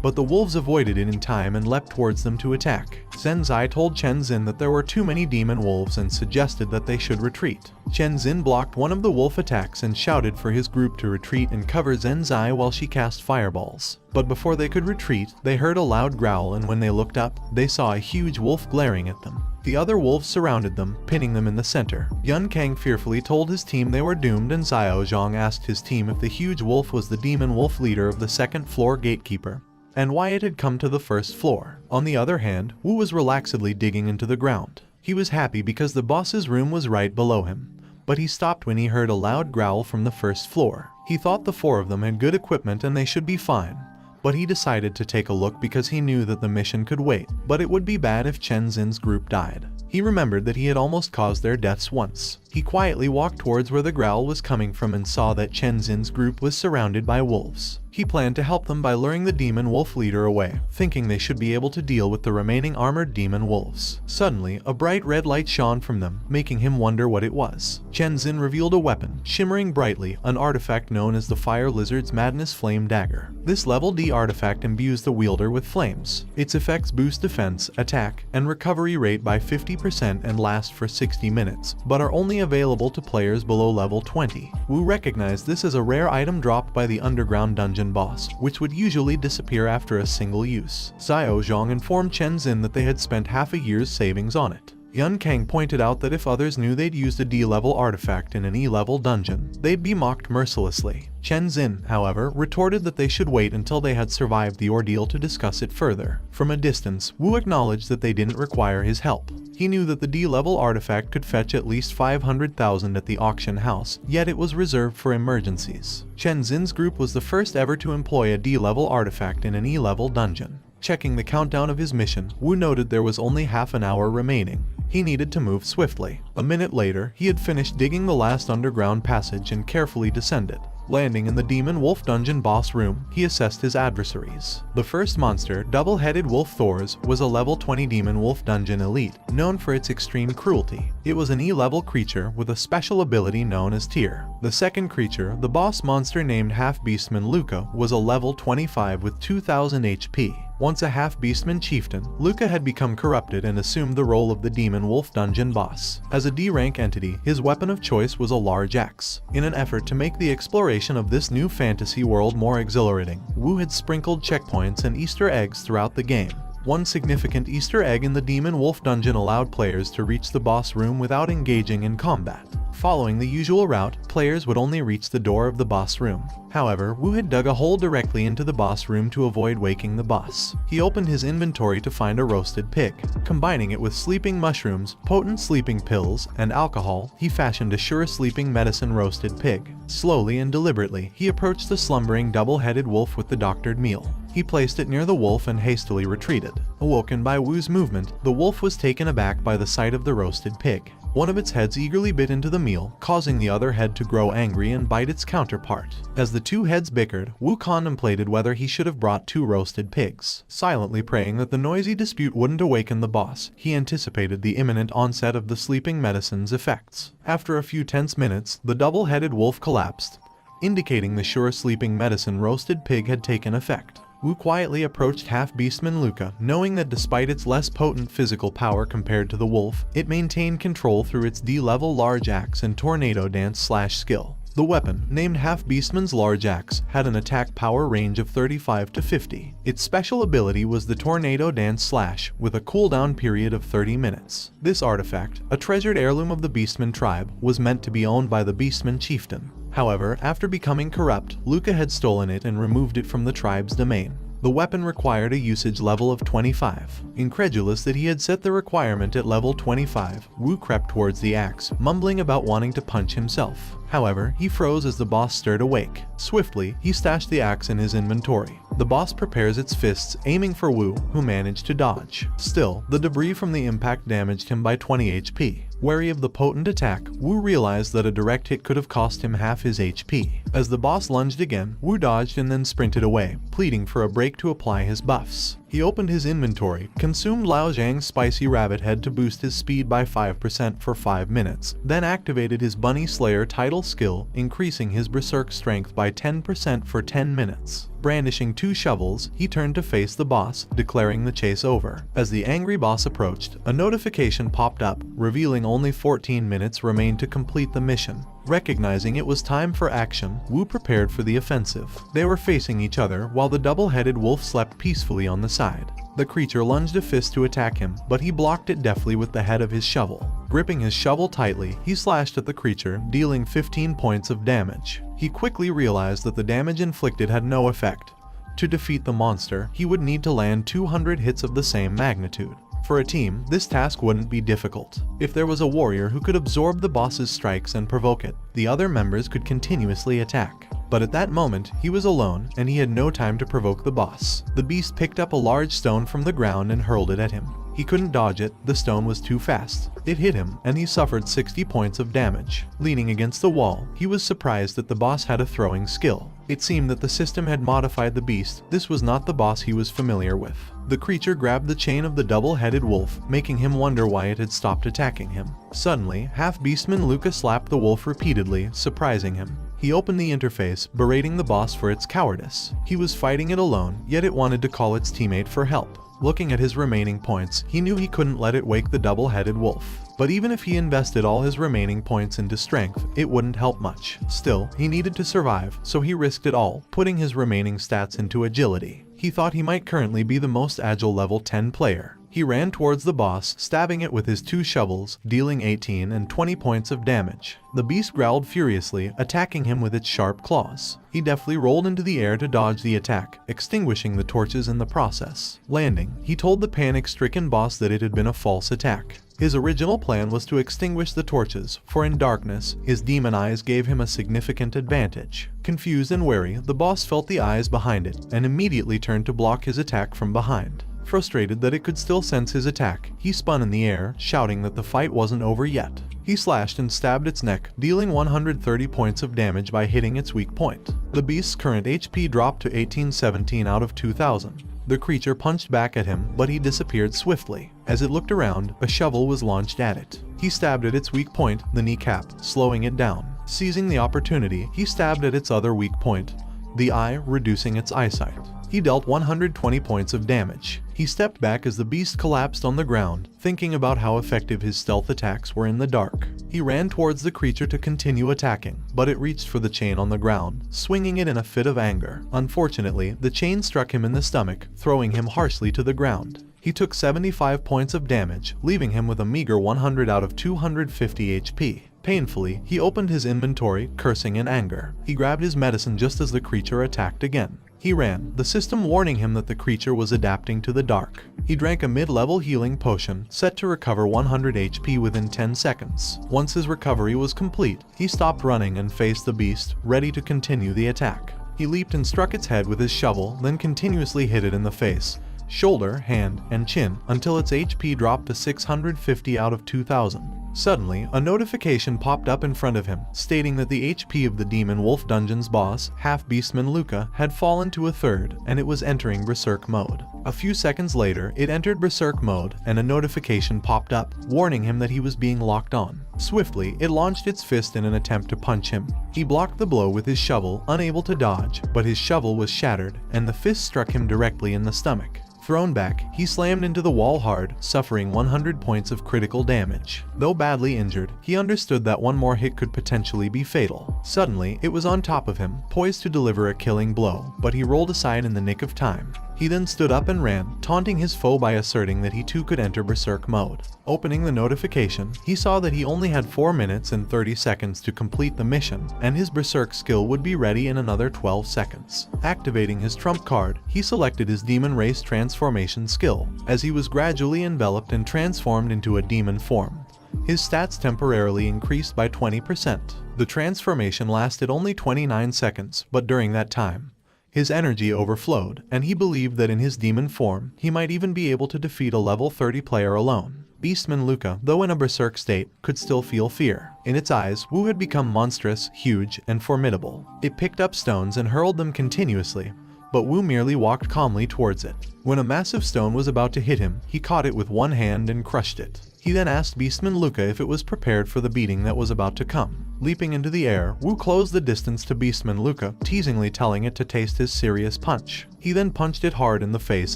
but the wolves avoided it in time and leapt towards them to attack. Zenzai told Chen Xin that there were too many demon wolves and suggested that they should retreat. Chen Xin blocked one of the wolf attacks and shouted for his group to retreat and cover Zenzai while she cast fireballs. But before they could retreat, they heard a loud growl, and when they looked up, they saw a huge wolf glaring at them. The other wolves surrounded them, pinning them in the center. Yun Kang fearfully told his team they were doomed, and Xiao Zhang asked his team if the huge wolf was the demon wolf leader of the second floor gatekeeper, and why it had come to the first floor. On the other hand, Wu was relaxedly digging into the ground. He was happy because the boss's room was right below him, but he stopped when he heard a loud growl from the first floor. He thought the four of them had good equipment and they should be fine, but he decided to take a look because he knew that the mission could wait, but it would be bad if Chen Xin's group died. He remembered that he had almost caused their deaths once. He quietly walked towards where the growl was coming from and saw that Chen Xin's group was surrounded by wolves. He planned to help them by luring the demon wolf leader away, thinking they should be able to deal with the remaining armored demon wolves. Suddenly, a bright red light shone from them, making him wonder what it was. Chen Xin revealed a weapon, shimmering brightly, an artifact known as the Fire Lizard's Madness Flame Dagger. This level D artifact imbues the wielder with flames. Its effects boost defense, attack, and recovery rate by 50% and last for 60 minutes, but are only available to players below level 20. Wu recognized this as a rare item dropped by the underground dungeon boss, which would usually disappear after a single use. Xiao Zhang informed Chen Xin that they had spent half a year's savings on it. Yun Kang pointed out that if others knew they'd used a D-level artifact in an E-level dungeon, they'd be mocked mercilessly. Chen Xin, however, retorted that they should wait until they had survived the ordeal to discuss it further. From a distance, Wu acknowledged that they didn't require his help. He knew that the D-level artifact could fetch at least 500,000 at the auction house, yet it was reserved for emergencies. Chen Xin's group was the first ever to employ a D-level artifact in an E-level dungeon. Checking the countdown of his mission, Wu noted there was only half an hour remaining. He needed to move swiftly. A minute later, he had finished digging the last underground passage and carefully descended. Landing in the Demon Wolf Dungeon boss room, he assessed his adversaries. The first monster, Double-Headed Wolf Thors, was a level 20 Demon Wolf Dungeon elite, known for its extreme cruelty. It was an E-level creature with a special ability known as Tear. The second creature, the boss monster named Half-Beastman Luca, was a level 25 with 2000 HP. Once a half-beastman chieftain, Luca had become corrupted and assumed the role of the Demon Wolf Dungeon boss. As a D-rank entity, his weapon of choice was a large axe. In an effort to make the exploration of this new fantasy world more exhilarating, Wu had sprinkled checkpoints and Easter eggs throughout the game. One significant Easter egg in the Demon Wolf Dungeon allowed players to reach the boss room without engaging in combat. Following the usual route, players would only reach the door of the boss room. However, Wu had dug a hole directly into the boss room to avoid waking the boss. He opened his inventory to find a roasted pig. Combining it with sleeping mushrooms, potent sleeping pills, and alcohol, he fashioned a sure sleeping medicine roasted pig. Slowly and deliberately, he approached the slumbering double-headed wolf with the doctored meal. He placed it near the wolf and hastily retreated. Awoken by Wu's movement, the wolf was taken aback by the sight of the roasted pig. One of its heads eagerly bit into the meal, causing the other head to grow angry and bite its counterpart. As the two heads bickered, Wu contemplated whether he should have brought 2 roasted pigs. Silently praying that the noisy dispute wouldn't awaken the boss, he anticipated the imminent onset of the sleeping medicine's effects. After a few tense minutes, the double-headed wolf collapsed, indicating the sure sleeping medicine roasted pig had taken effect. Wu quietly approached Half-Beastman Luca, knowing that despite its less potent physical power compared to the wolf, it maintained control through its D-level large axe and tornado dance skill. The weapon, named Half-Beastman's large axe, had an attack power range of 35 to 50. Its special ability was the tornado dance slash, with a cooldown period of 30 minutes. This artifact, a treasured heirloom of the Beastman tribe, was meant to be owned by the Beastman chieftain. However, after becoming corrupt, Luca had stolen it and removed it from the tribe's domain. The weapon required a usage level of 25. Incredulous that he had set the requirement at level 25, Wu crept towards the axe, mumbling about wanting to punch himself. However, he froze as the boss stirred awake. Swiftly, he stashed the axe in his inventory. The boss prepares its fists, aiming for Wu, who managed to dodge. Still, the debris from the impact damaged him by 20 HP. Wary of the potent attack, Wu realized that a direct hit could have cost him half his HP. As the boss lunged again, Wu dodged and then sprinted away, pleading for a break to apply his buffs. He opened his inventory, consumed Lao Zhang's spicy rabbit head to boost his speed by 5% for 5 minutes, then activated his Bunny Slayer title skill, increasing his berserk strength by 10% for 10 minutes. Brandishing 2 shovels, he turned to face the boss, declaring the chase over. As the angry boss approached, a notification popped up, revealing only 14 minutes remained to complete the mission. Recognizing it was time for action, Wu prepared for the offensive. They were facing each other while the double-headed wolf slept peacefully on the side. The creature lunged a fist to attack him, but he blocked it deftly with the head of his shovel. Gripping his shovel tightly, he slashed at the creature, dealing 15 points of damage. He quickly realized that the damage inflicted had no effect. To defeat the monster, he would need to land 200 hits of the same magnitude. For a team, this task wouldn't be difficult. If there was a warrior who could absorb the boss's strikes and provoke it, the other members could continuously attack. But at that moment, he was alone, and he had no time to provoke the boss. The beast picked up a large stone from the ground and hurled it at him. He couldn't dodge it, the stone was too fast. It hit him, and he suffered 60 points of damage. Leaning against the wall, he was surprised that the boss had a throwing skill. It seemed that the system had modified the beast. This was not the boss he was familiar with. The creature grabbed the chain of the double-headed wolf, making him wonder why it had stopped attacking him. Suddenly, half-beastman Luca slapped the wolf repeatedly, surprising him. He opened the interface, berating the boss for its cowardice. He was fighting it alone, yet it wanted to call its teammate for help. Looking at his remaining points, he knew he couldn't let it wake the double-headed wolf. But even if he invested all his remaining points into strength, it wouldn't help much. Still, he needed to survive, so he risked it all, putting his remaining stats into agility. He thought he might currently be the most agile level 10 player. He ran towards the boss, stabbing it with his 2 shovels, dealing 18 and 20 points of damage. The beast growled furiously, attacking him with its sharp claws. He deftly rolled into the air to dodge the attack, extinguishing the torches in the process. Landing, he told the panic-stricken boss that it had been a false attack. His original plan was to extinguish the torches, for in darkness, his demon eyes gave him a significant advantage. Confused and wary, the boss felt the eyes behind it, and immediately turned to block his attack from behind. Frustrated that it could still sense his attack, he spun in the air, shouting that the fight wasn't over yet. He slashed and stabbed its neck, dealing 130 points of damage by hitting its weak point. The beast's current HP dropped to 1817 out of 2000. The creature punched back at him, but he disappeared swiftly. As it looked around, a shovel was launched at it. He stabbed at its weak point, the kneecap, slowing it down. Seizing the opportunity, he stabbed at its other weak point, the eye, reducing its eyesight. He dealt 120 points of damage. He stepped back as the beast collapsed on the ground, thinking about how effective his stealth attacks were in the dark. He ran towards the creature to continue attacking, but it reached for the chain on the ground, swinging it in a fit of anger. Unfortunately, the chain struck him in the stomach, throwing him harshly to the ground. He took 75 points of damage, leaving him with a meager 100 out of 250 HP. Painfully, he opened his inventory, cursing in anger. He grabbed his medicine just as the creature attacked again. He ran, the system warning him that the creature was adapting to the dark. He drank a mid-level healing potion, set to recover 100 HP within 10 seconds. Once his recovery was complete, he stopped running and faced the beast, ready to continue the attack. He leaped and struck its head with his shovel, then continuously hit it in the face, shoulder, hand, and chin, until its HP dropped to 650 out of 2000. Suddenly, a notification popped up in front of him, stating that the HP of the Demon Wolf Dungeon's boss, half-beastman Luca, had fallen to a third, and it was entering Berserk mode. A few seconds later, it entered Berserk mode, and a notification popped up, warning him that he was being locked on. Swiftly, it launched its fist in an attempt to punch him. He blocked the blow with his shovel, unable to dodge, but his shovel was shattered, and the fist struck him directly in the stomach. Thrown back, he slammed into the wall hard, suffering 100 points of critical damage. Though badly injured, he understood that one more hit could potentially be fatal. Suddenly, it was on top of him, poised to deliver a killing blow, but he rolled aside in the nick of time. He then stood up and ran, taunting his foe by asserting that he too could enter Berserk mode. Opening the notification, he saw that he only had 4 minutes and 30 seconds to complete the mission, and his Berserk skill would be ready in another 12 seconds. Activating his trump card, he selected his Demon Race transformation skill, as he was gradually enveloped and transformed into a demon form. His stats temporarily increased by 20%. The transformation lasted only 29 seconds, but during that time, his energy overflowed, and he believed that in his demon form, he might even be able to defeat a level 30 player alone. Beastman Luca, though in a berserk state, could still feel fear. In its eyes, Wu had become monstrous, huge, and formidable. It picked up stones and hurled them continuously, but Wu merely walked calmly towards it. When a massive stone was about to hit him, he caught it with one hand and crushed it. He then asked Beastman Luca if it was prepared for the beating that was about to come. Leaping into the air, Wu closed the distance to Beastman Luca, teasingly telling it to taste his serious punch. He then punched it hard in the face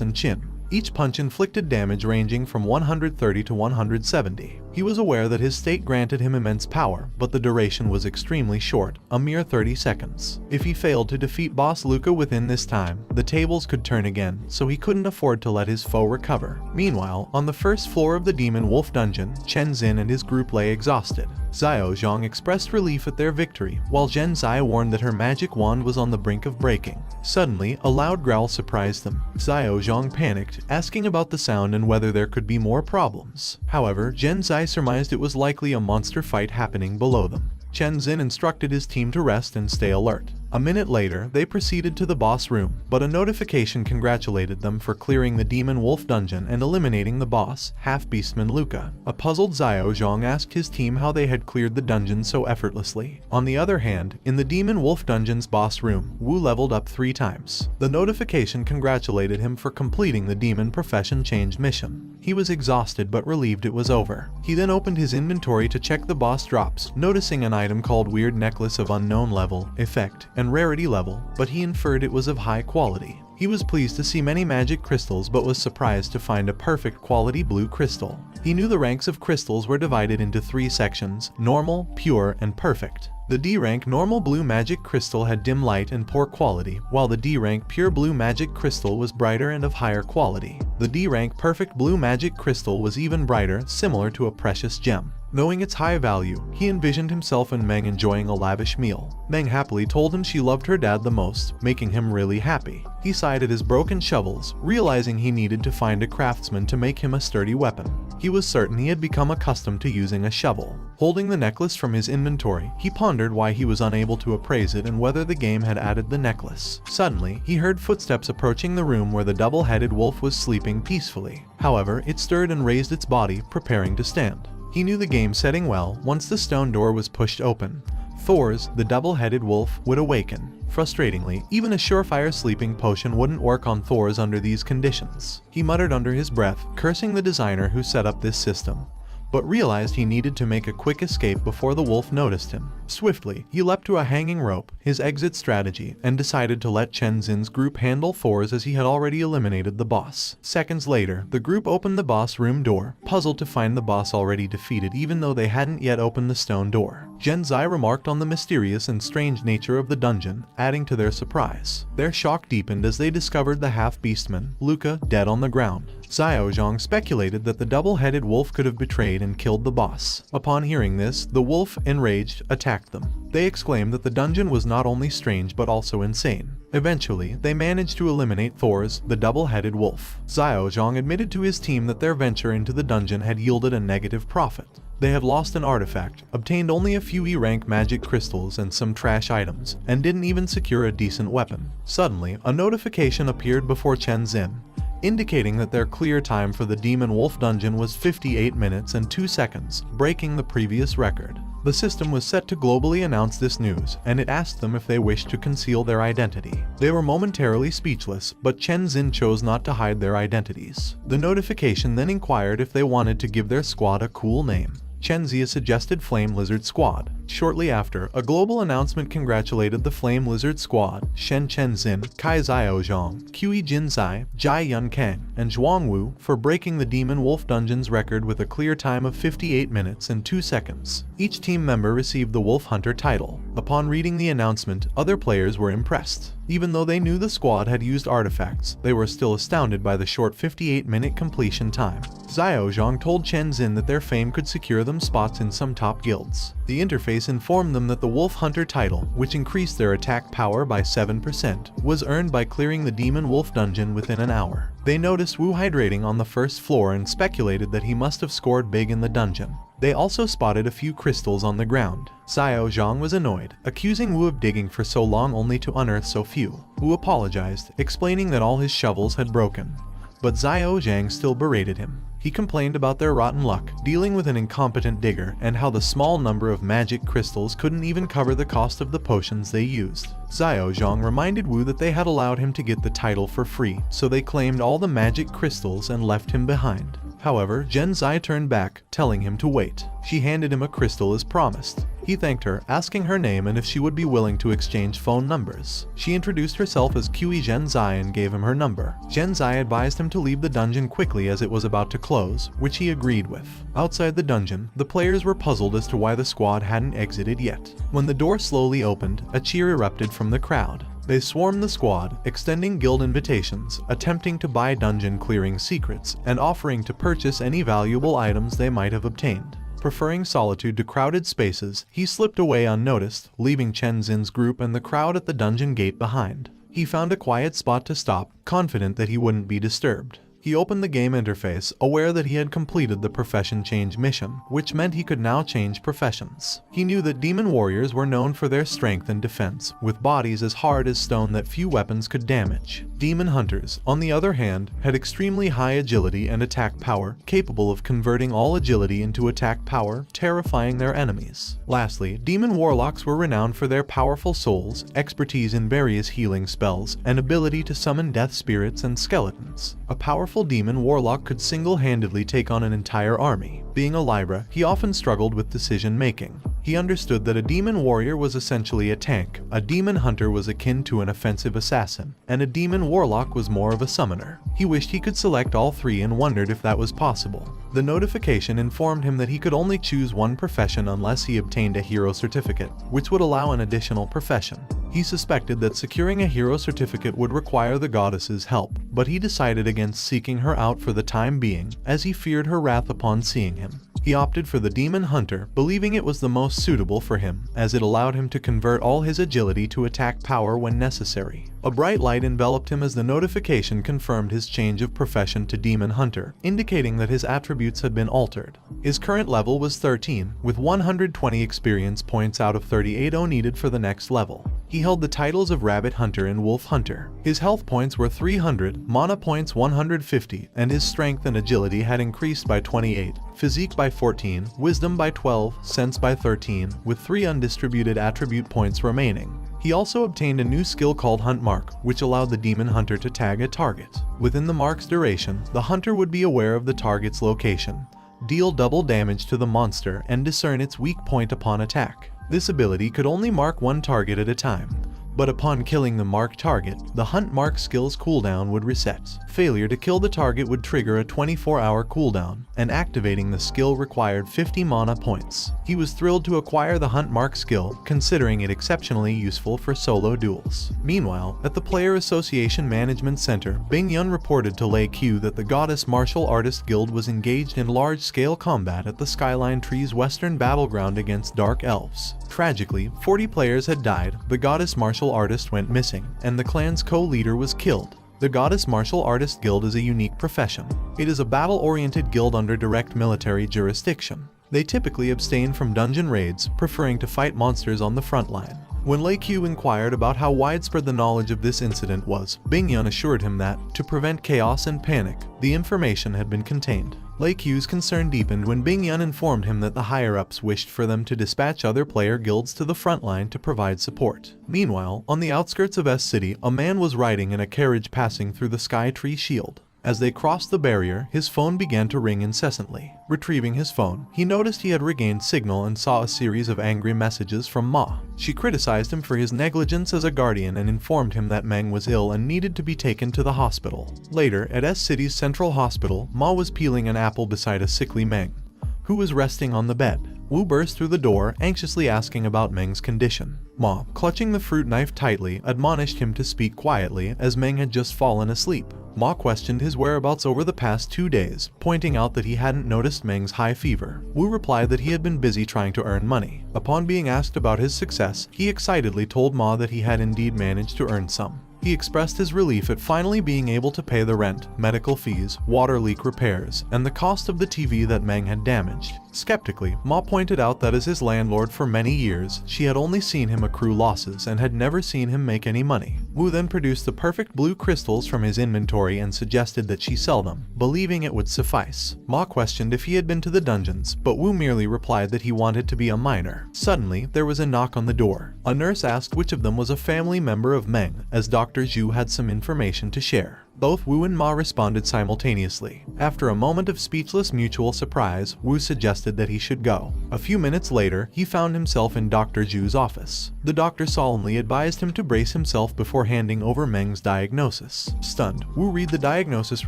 and chin. Each punch inflicted damage ranging from 130 to 170. He was aware that his state granted him immense power, but the duration was extremely short, a mere 30 seconds. If he failed to defeat Boss Luca within this time, the tables could turn again, so he couldn't afford to let his foe recover. Meanwhile, on the first floor of the Demon Wolf dungeon, Chen Xin and his group lay exhausted. Xiao Zhang expressed relief at their victory, while Zhen Zai warned that her magic wand was on the brink of breaking. Suddenly, a loud growl surprised them. Xiao Zhang panicked, asking about the sound and whether there could be more problems. However, Zhen Zai surmised it was likely a monster fight happening below them. Chen Xin instructed his team to rest and stay alert. A minute later, they proceeded to the boss room, but a notification congratulated them for clearing the Demon Wolf dungeon and eliminating the boss, Half-Beastman Luca. A puzzled Xiao Zhang asked his team how they had cleared the dungeon so effortlessly. On the other hand, in the Demon Wolf dungeon's boss room, Wu leveled up 3 times. The notification congratulated him for completing the Demon Profession Change mission. He was exhausted but relieved it was over. He then opened his inventory to check the boss drops, noticing an item called Weird Necklace of Unknown Level, Effect, and Rarity Level, but he inferred it was of high quality. He was pleased to see many magic crystals but was surprised to find a perfect quality blue crystal. He knew the ranks of crystals were divided into 3 sections: normal, pure, and perfect. The D-rank normal blue magic crystal had dim light and poor quality, while the D-rank pure blue magic crystal was brighter and of higher quality. The D-rank perfect blue magic crystal was even brighter, similar to a precious gem. Knowing its high value, he envisioned himself and Meng enjoying a lavish meal. Meng happily told him she loved her dad the most, making him really happy. He sighed at his broken shovels, realizing he needed to find a craftsman to make him a sturdy weapon. He was certain he had become accustomed to using a shovel. Holding the necklace from his inventory, he pondered why he was unable to appraise it and whether the game had added the necklace. Suddenly, he heard footsteps approaching the room where the double-headed wolf was sleeping peacefully. However, it stirred and raised its body, preparing to stand. He knew the game setting well. Once the stone door was pushed open, Thor's, the double-headed wolf, would awaken. Frustratingly, even a surefire sleeping potion wouldn't work on Thor's under these conditions. He muttered under his breath, cursing the designer who set up this system, but realized he needed to make a quick escape before the wolf noticed him. Swiftly, he leapt to a hanging rope, his exit strategy, and decided to let Chen Xin's group handle Thor's as he had already eliminated the boss. Seconds later, the group opened the boss room door, puzzled to find the boss already defeated even though they hadn't yet opened the stone door. Zhen Zai remarked on the mysterious and strange nature of the dungeon, adding to their surprise. Their shock deepened as they discovered the half-beastman, Luca, dead on the ground. Xiao Zhang speculated that the double-headed wolf could have betrayed and killed the boss. Upon hearing this, the wolf, enraged, attacked them. They exclaimed that the dungeon was not only strange but also insane. Eventually, they managed to eliminate Thor's, the double-headed wolf. Xiao Zhang admitted to his team that their venture into the dungeon had yielded a negative profit. They had lost an artifact, obtained only a few E-rank magic crystals and some trash items, and didn't even secure a decent weapon. Suddenly, a notification appeared before Chen Xin, indicating that their clear time for the Demon Wolf dungeon was 58 minutes and 2 seconds, breaking the previous record. The system was set to globally announce this news, and it asked them if they wished to conceal their identity. They were momentarily speechless, but Chen Xin chose not to hide their identities. The notification then inquired if they wanted to give their squad a cool name. Chen Xia suggested Flame Lizard Squad. Shortly after, a global announcement congratulated the Flame Lizard Squad, Shen Chen Xin, Kai Xiao Zhang, Qi Jin Zai, Jai Yun Kang, and Zhuang Wu for breaking the Demon Wolf Dungeon's record with a clear time of 58 minutes and 2 seconds. Each team member received the Wolf Hunter title. Upon reading the announcement, other players were impressed. Even though they knew the squad had used artifacts, they were still astounded by the short 58-minute completion time. Xiao Zhang told Chen Xin that their fame could secure them spots in some top guilds. The interface informed them that the Wolf Hunter title, which increased their attack power by 7%, was earned by clearing the Demon Wolf dungeon within an hour. They noticed Wu hydrating on the first floor and speculated that he must have scored big in the dungeon. They also spotted a few crystals on the ground. Xiao Zhang was annoyed, accusing Wu of digging for so long only to unearth so few. Wu apologized, explaining that all his shovels had broken, but Xiao Zhang still berated him. He complained about their rotten luck, dealing with an incompetent digger, and how the small number of magic crystals couldn't even cover the cost of the potions they used. Xiao Zhang reminded Wu that they had allowed him to get the title for free, so they claimed all the magic crystals and left him behind. However, Zhen Zai turned back, telling him to wait. She handed him a crystal as promised. He thanked her, asking her name and if she would be willing to exchange phone numbers. She introduced herself as Qi Zhen Zai and gave him her number. Zhen Zai advised him to leave the dungeon quickly as it was about to close, which he agreed with. Outside the dungeon, the players were puzzled as to why the squad hadn't exited yet. When the door slowly opened, a cheer erupted from the crowd. They swarmed the squad, extending guild invitations, attempting to buy dungeon clearing secrets, and offering to purchase any valuable items they might have obtained. Preferring solitude to crowded spaces, he slipped away unnoticed, leaving Chen Xin's group and the crowd at the dungeon gate behind. He found a quiet spot to stop, confident that he wouldn't be disturbed. He opened the game interface, aware that he had completed the profession change mission, which meant he could now change professions. He knew that demon warriors were known for their strength and defense, with bodies as hard as stone that few weapons could damage. Demon hunters, on the other hand, had extremely high agility and attack power, capable of converting all agility into attack power, terrifying their enemies. Lastly, demon warlocks were renowned for their powerful souls, expertise in various healing spells, and ability to summon death spirits and skeletons. A powerful demon warlock could single-handedly take on an entire army. Being a Libra, he often struggled with decision-making. He understood that a demon warrior was essentially a tank, a demon hunter was akin to an offensive assassin, and a demon warlock was more of a summoner. He wished he could select all three and wondered if that was possible. The notification informed him that he could only choose one profession unless he obtained a hero certificate, which would allow an additional profession. He suspected that securing a hero certificate would require the goddess's help, but he decided against seeking her out for the time being, as he feared her wrath upon seeing him. He opted for the Demon Hunter, believing it was the most suitable for him, as it allowed him to convert all his agility to attack power when necessary. A bright light enveloped him as the notification confirmed his change of profession to Demon Hunter, indicating that his attributes had been altered. His current level was 13, with 120 experience points out of 38 needed for the next level. He held the titles of Rabbit Hunter and Wolf Hunter. His health points were 300, mana points 150, and his strength and agility had increased by 28, physique by 14, wisdom by 12, sense by 13, with 3 undistributed attribute points remaining. He also obtained a new skill called Hunt Mark, which allowed the Demon Hunter to tag a target. Within the mark's duration, the hunter would be aware of the target's location, deal double damage to the monster, and discern its weak point upon attack. This ability could only mark one target at a time, but upon killing the marked target, the Hunt Mark skill's cooldown would reset. Failure to kill the target would trigger a 24-hour cooldown, and activating the skill required 50 mana points. He was thrilled to acquire the Hunt Mark skill, considering it exceptionally useful for solo duels. Meanwhile, at the Player Association Management Center, Bing Yun reported to Lei Q that the Goddess Martial Artist Guild was engaged in large-scale combat at the Skyline Tree's western battleground against Dark Elves. Tragically, 40 players had died, the Goddess Martial Artist went missing, and the clan's co-leader was killed. The Goddess Martial Artist Guild is a unique profession. It is a battle-oriented guild under direct military jurisdiction. They typically abstain from dungeon raids, preferring to fight monsters on the front line. When Lei Q inquired about how widespread the knowledge of this incident was, Bing Yun assured him that, to prevent chaos and panic, the information had been contained. Lei Q's concern deepened when Bing Yun informed him that the higher-ups wished for them to dispatch other player guilds to the front line to provide support. Meanwhile, on the outskirts of S City, a man was riding in a carriage passing through the Sky Tree Shield. As they crossed the barrier, his phone began to ring incessantly. Retrieving his phone, he noticed he had regained signal and saw a series of angry messages from Ma. She criticized him for his negligence as a guardian and informed him that Meng was ill and needed to be taken to the hospital. Later, at S City's Central Hospital, Ma was peeling an apple beside a sickly Meng, who was resting on the bed. Wu burst through the door, anxiously asking about Meng's condition. Ma, clutching the fruit knife tightly, admonished him to speak quietly as Meng had just fallen asleep. Ma questioned his whereabouts over the past 2 days, pointing out that he hadn't noticed Meng's high fever. Wu replied that he had been busy trying to earn money. Upon being asked about his success, he excitedly told Ma that he had indeed managed to earn some. He expressed his relief at finally being able to pay the rent, medical fees, water leak repairs, and the cost of the TV that Meng had damaged. Skeptically, Ma pointed out that as his landlord for many years, she had only seen him accrue losses and had never seen him make any money. Wu then produced the perfect blue crystals from his inventory and suggested that she sell them, believing it would suffice. Ma questioned if he had been to the dungeons, but Wu merely replied that he wanted to be a miner. Suddenly, there was a knock on the door. A nurse asked which of them was a family member of Meng, as Dr. Zhu had some information to share. Both Wu and Ma responded simultaneously. After a moment of speechless mutual surprise, Wu suggested that he should go. A few minutes later, he found himself in Dr. Zhu's office. The doctor solemnly advised him to brace himself before handing over Meng's diagnosis. Stunned, Wu read the diagnosis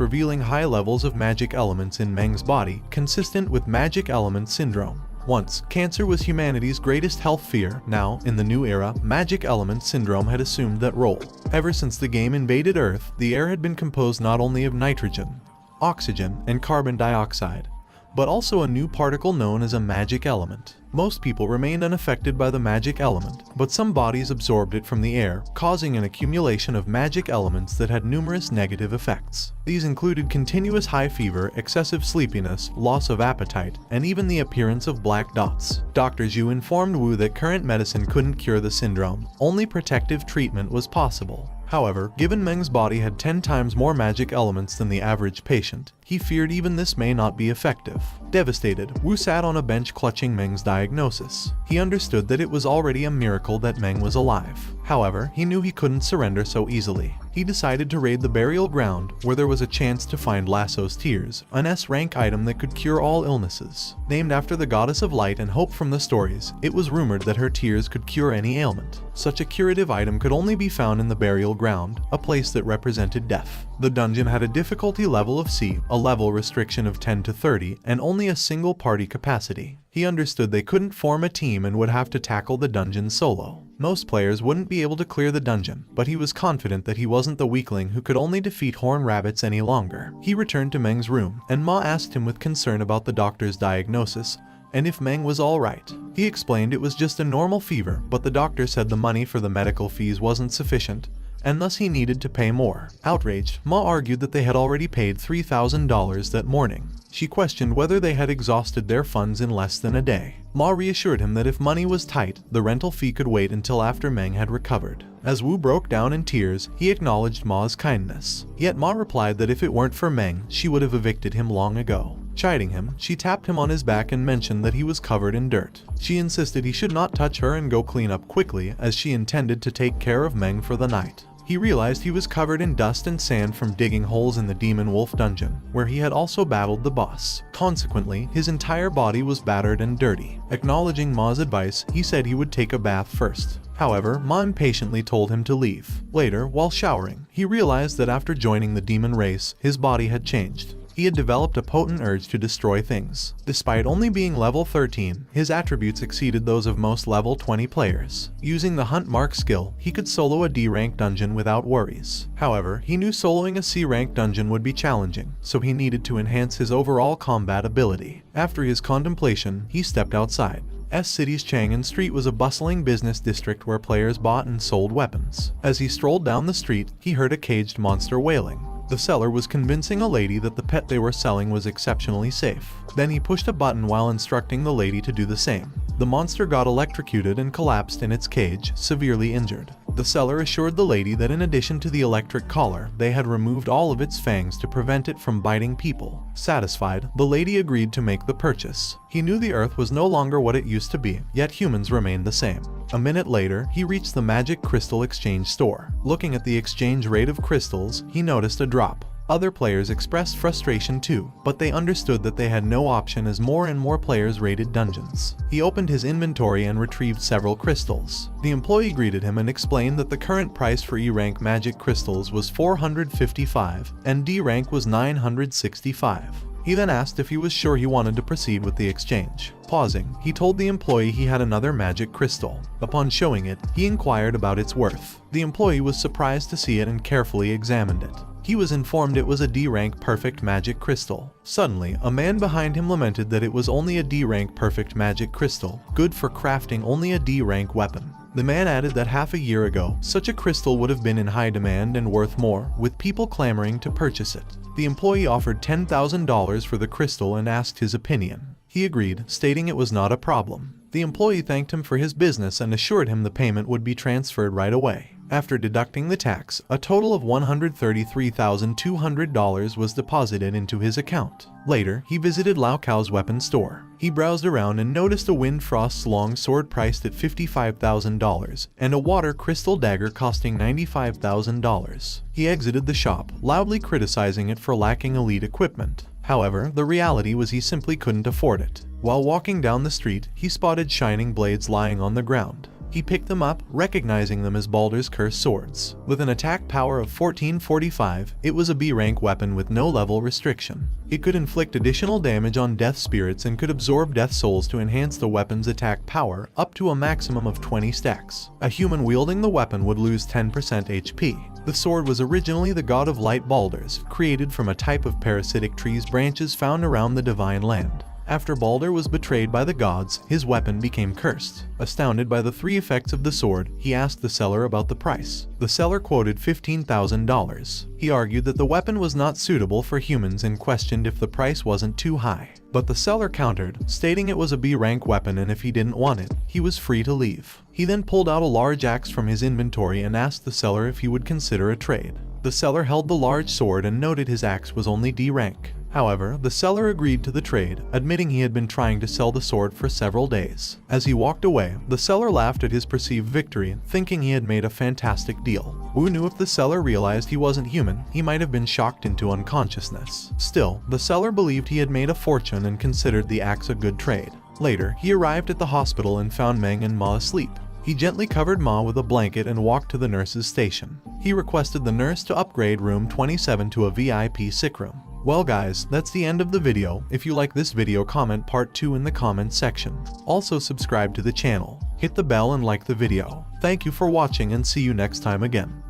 revealing high levels of magic elements in Meng's body, consistent with magic element syndrome. Once, cancer was humanity's greatest health fear. Now, in the new era, magic element syndrome had assumed that role. Ever since the game invaded Earth, the air had been composed not only of nitrogen, oxygen, and carbon dioxide, but also a new particle known as a magic element. Most people remained unaffected by the magic element, but some bodies absorbed it from the air, causing an accumulation of magic elements that had numerous negative effects. These included continuous high fever, excessive sleepiness, loss of appetite, and even the appearance of black dots. Dr. Zhu informed Wu that current medicine couldn't cure the syndrome, only protective treatment was possible. However, given Meng's body had 10 times more magic elements than the average patient, he feared even this may not be effective. Devastated, Wu sat on a bench clutching Meng's diagnosis. He understood that it was already a miracle that Meng was alive. However, he knew he couldn't surrender so easily. He decided to raid the burial ground, where there was a chance to find Lasso's Tears, an S-rank item that could cure all illnesses. Named after the goddess of light and hope from the stories, it was rumored that her tears could cure any ailment. Such a curative item could only be found in the burial ground, a place that represented death. The dungeon had a difficulty level of C, a level restriction of 10 to 30, and only a single party capacity. He understood they couldn't form a team and would have to tackle the dungeon solo. Most players wouldn't be able to clear the dungeon, but he was confident that he wasn't the weakling who could only defeat horn rabbits any longer. He returned to Meng's room, and Ma asked him with concern about the doctor's diagnosis, and if Meng was alright. He explained it was just a normal fever, but the doctor said the money for the medical fees wasn't sufficient, and thus he needed to pay more. Outraged, Ma argued that they had already paid $3,000 that morning. She questioned whether they had exhausted their funds in less than a day. Ma reassured him that if money was tight, the rental fee could wait until after Meng had recovered. As Wu broke down in tears, he acknowledged Ma's kindness. Yet Ma replied that if it weren't for Meng, she would have evicted him long ago. Chiding him, she tapped him on his back and mentioned that he was covered in dirt. She insisted he should not touch her and go clean up quickly, as she intended to take care of Meng for the night. He realized he was covered in dust and sand from digging holes in the Demon Wolf dungeon, where he had also battled the boss. Consequently, his entire body was battered and dirty. Acknowledging Ma's advice, he said he would take a bath first. However, Ma impatiently told him to leave. Later, while showering, he realized that after joining the demon race, his body had changed. He had developed a potent urge to destroy things. Despite only being level 13, his attributes exceeded those of most level 20 players. Using the Hunt Mark skill, he could solo a D-rank dungeon without worries. However, he knew soloing a C-rank dungeon would be challenging, so he needed to enhance his overall combat ability. After his contemplation, he stepped outside. S-City's Chang'an Street was a bustling business district where players bought and sold weapons. As he strolled down the street, he heard a caged monster wailing. The seller was convincing a lady that the pet they were selling was exceptionally safe. Then he pushed a button while instructing the lady to do the same. The monster got electrocuted and collapsed in its cage, severely injured. The seller assured the lady that in addition to the electric collar, they had removed all of its fangs to prevent it from biting people. Satisfied, the lady agreed to make the purchase. He knew the Earth was no longer what it used to be, yet humans remained the same. A minute later, he reached the Magic Crystal Exchange store. Looking at the exchange rate of crystals, he noticed a drop. Other players expressed frustration too, but they understood that they had no option as more and more players raided dungeons. He opened his inventory and retrieved several crystals. The employee greeted him and explained that the current price for E-rank magic crystals was 455 and D-rank was 965. He then asked if he was sure he wanted to proceed with the exchange. Pausing, he told the employee he had another magic crystal. Upon showing it, he inquired about its worth. The employee was surprised to see it and carefully examined it. He was informed it was a D-rank perfect magic crystal. Suddenly, a man behind him lamented that it was only a D-rank perfect magic crystal, good for crafting only a D-rank weapon. The man added that half a year ago, such a crystal would have been in high demand and worth more, with people clamoring to purchase it. The employee offered $10,000 for the crystal and asked his opinion. He agreed, stating it was not a problem. The employee thanked him for his business and assured him the payment would be transferred right away. After deducting the tax, a total of $133,200 was deposited into his account. Later, he visited Lao Cao's weapon store. He browsed around and noticed a Wind Frost's long sword priced at $55,000 and a water crystal dagger costing $95,000. He exited the shop, loudly criticizing it for lacking elite equipment. However, the reality was he simply couldn't afford it. While walking down the street, he spotted shining blades lying on the ground. He picked them up, recognizing them as Baldur's Curse swords. With an attack power of 1445, it was a B-rank weapon with no level restriction. It could inflict additional damage on death spirits and could absorb death souls to enhance the weapon's attack power up to a maximum of 20 stacks. A human wielding the weapon would lose 10% HP. The sword was originally the god of light Baldur's, created from a type of parasitic tree's branches found around the Divine Land. After Baldur was betrayed by the gods, his weapon became cursed. Astounded by the three effects of the sword, he asked the seller about the price. The seller quoted $15,000. He argued that the weapon was not suitable for humans and questioned if the price wasn't too high. But the seller countered, stating it was a B-rank weapon and if he didn't want it, he was free to leave. He then pulled out a large axe from his inventory and asked the seller if he would consider a trade. The seller held the large sword and noted his axe was only D rank. However, the seller agreed to the trade, admitting he had been trying to sell the sword for several days. As he walked away, the seller laughed at his perceived victory, thinking he had made a fantastic deal. Wu knew if the seller realized he wasn't human, he might have been shocked into unconsciousness. Still, the seller believed he had made a fortune and considered the axe a good trade. Later, he arrived at the hospital and found Meng and Ma asleep. He gently covered Ma with a blanket and walked to the nurse's station. He requested the nurse to upgrade room 27 to a VIP sick room. Well guys, that's the end of the video. If you like this video, comment part 2 in the comments section. Also subscribe to the channel, hit the bell and like the video. Thank you for watching and see you next time again.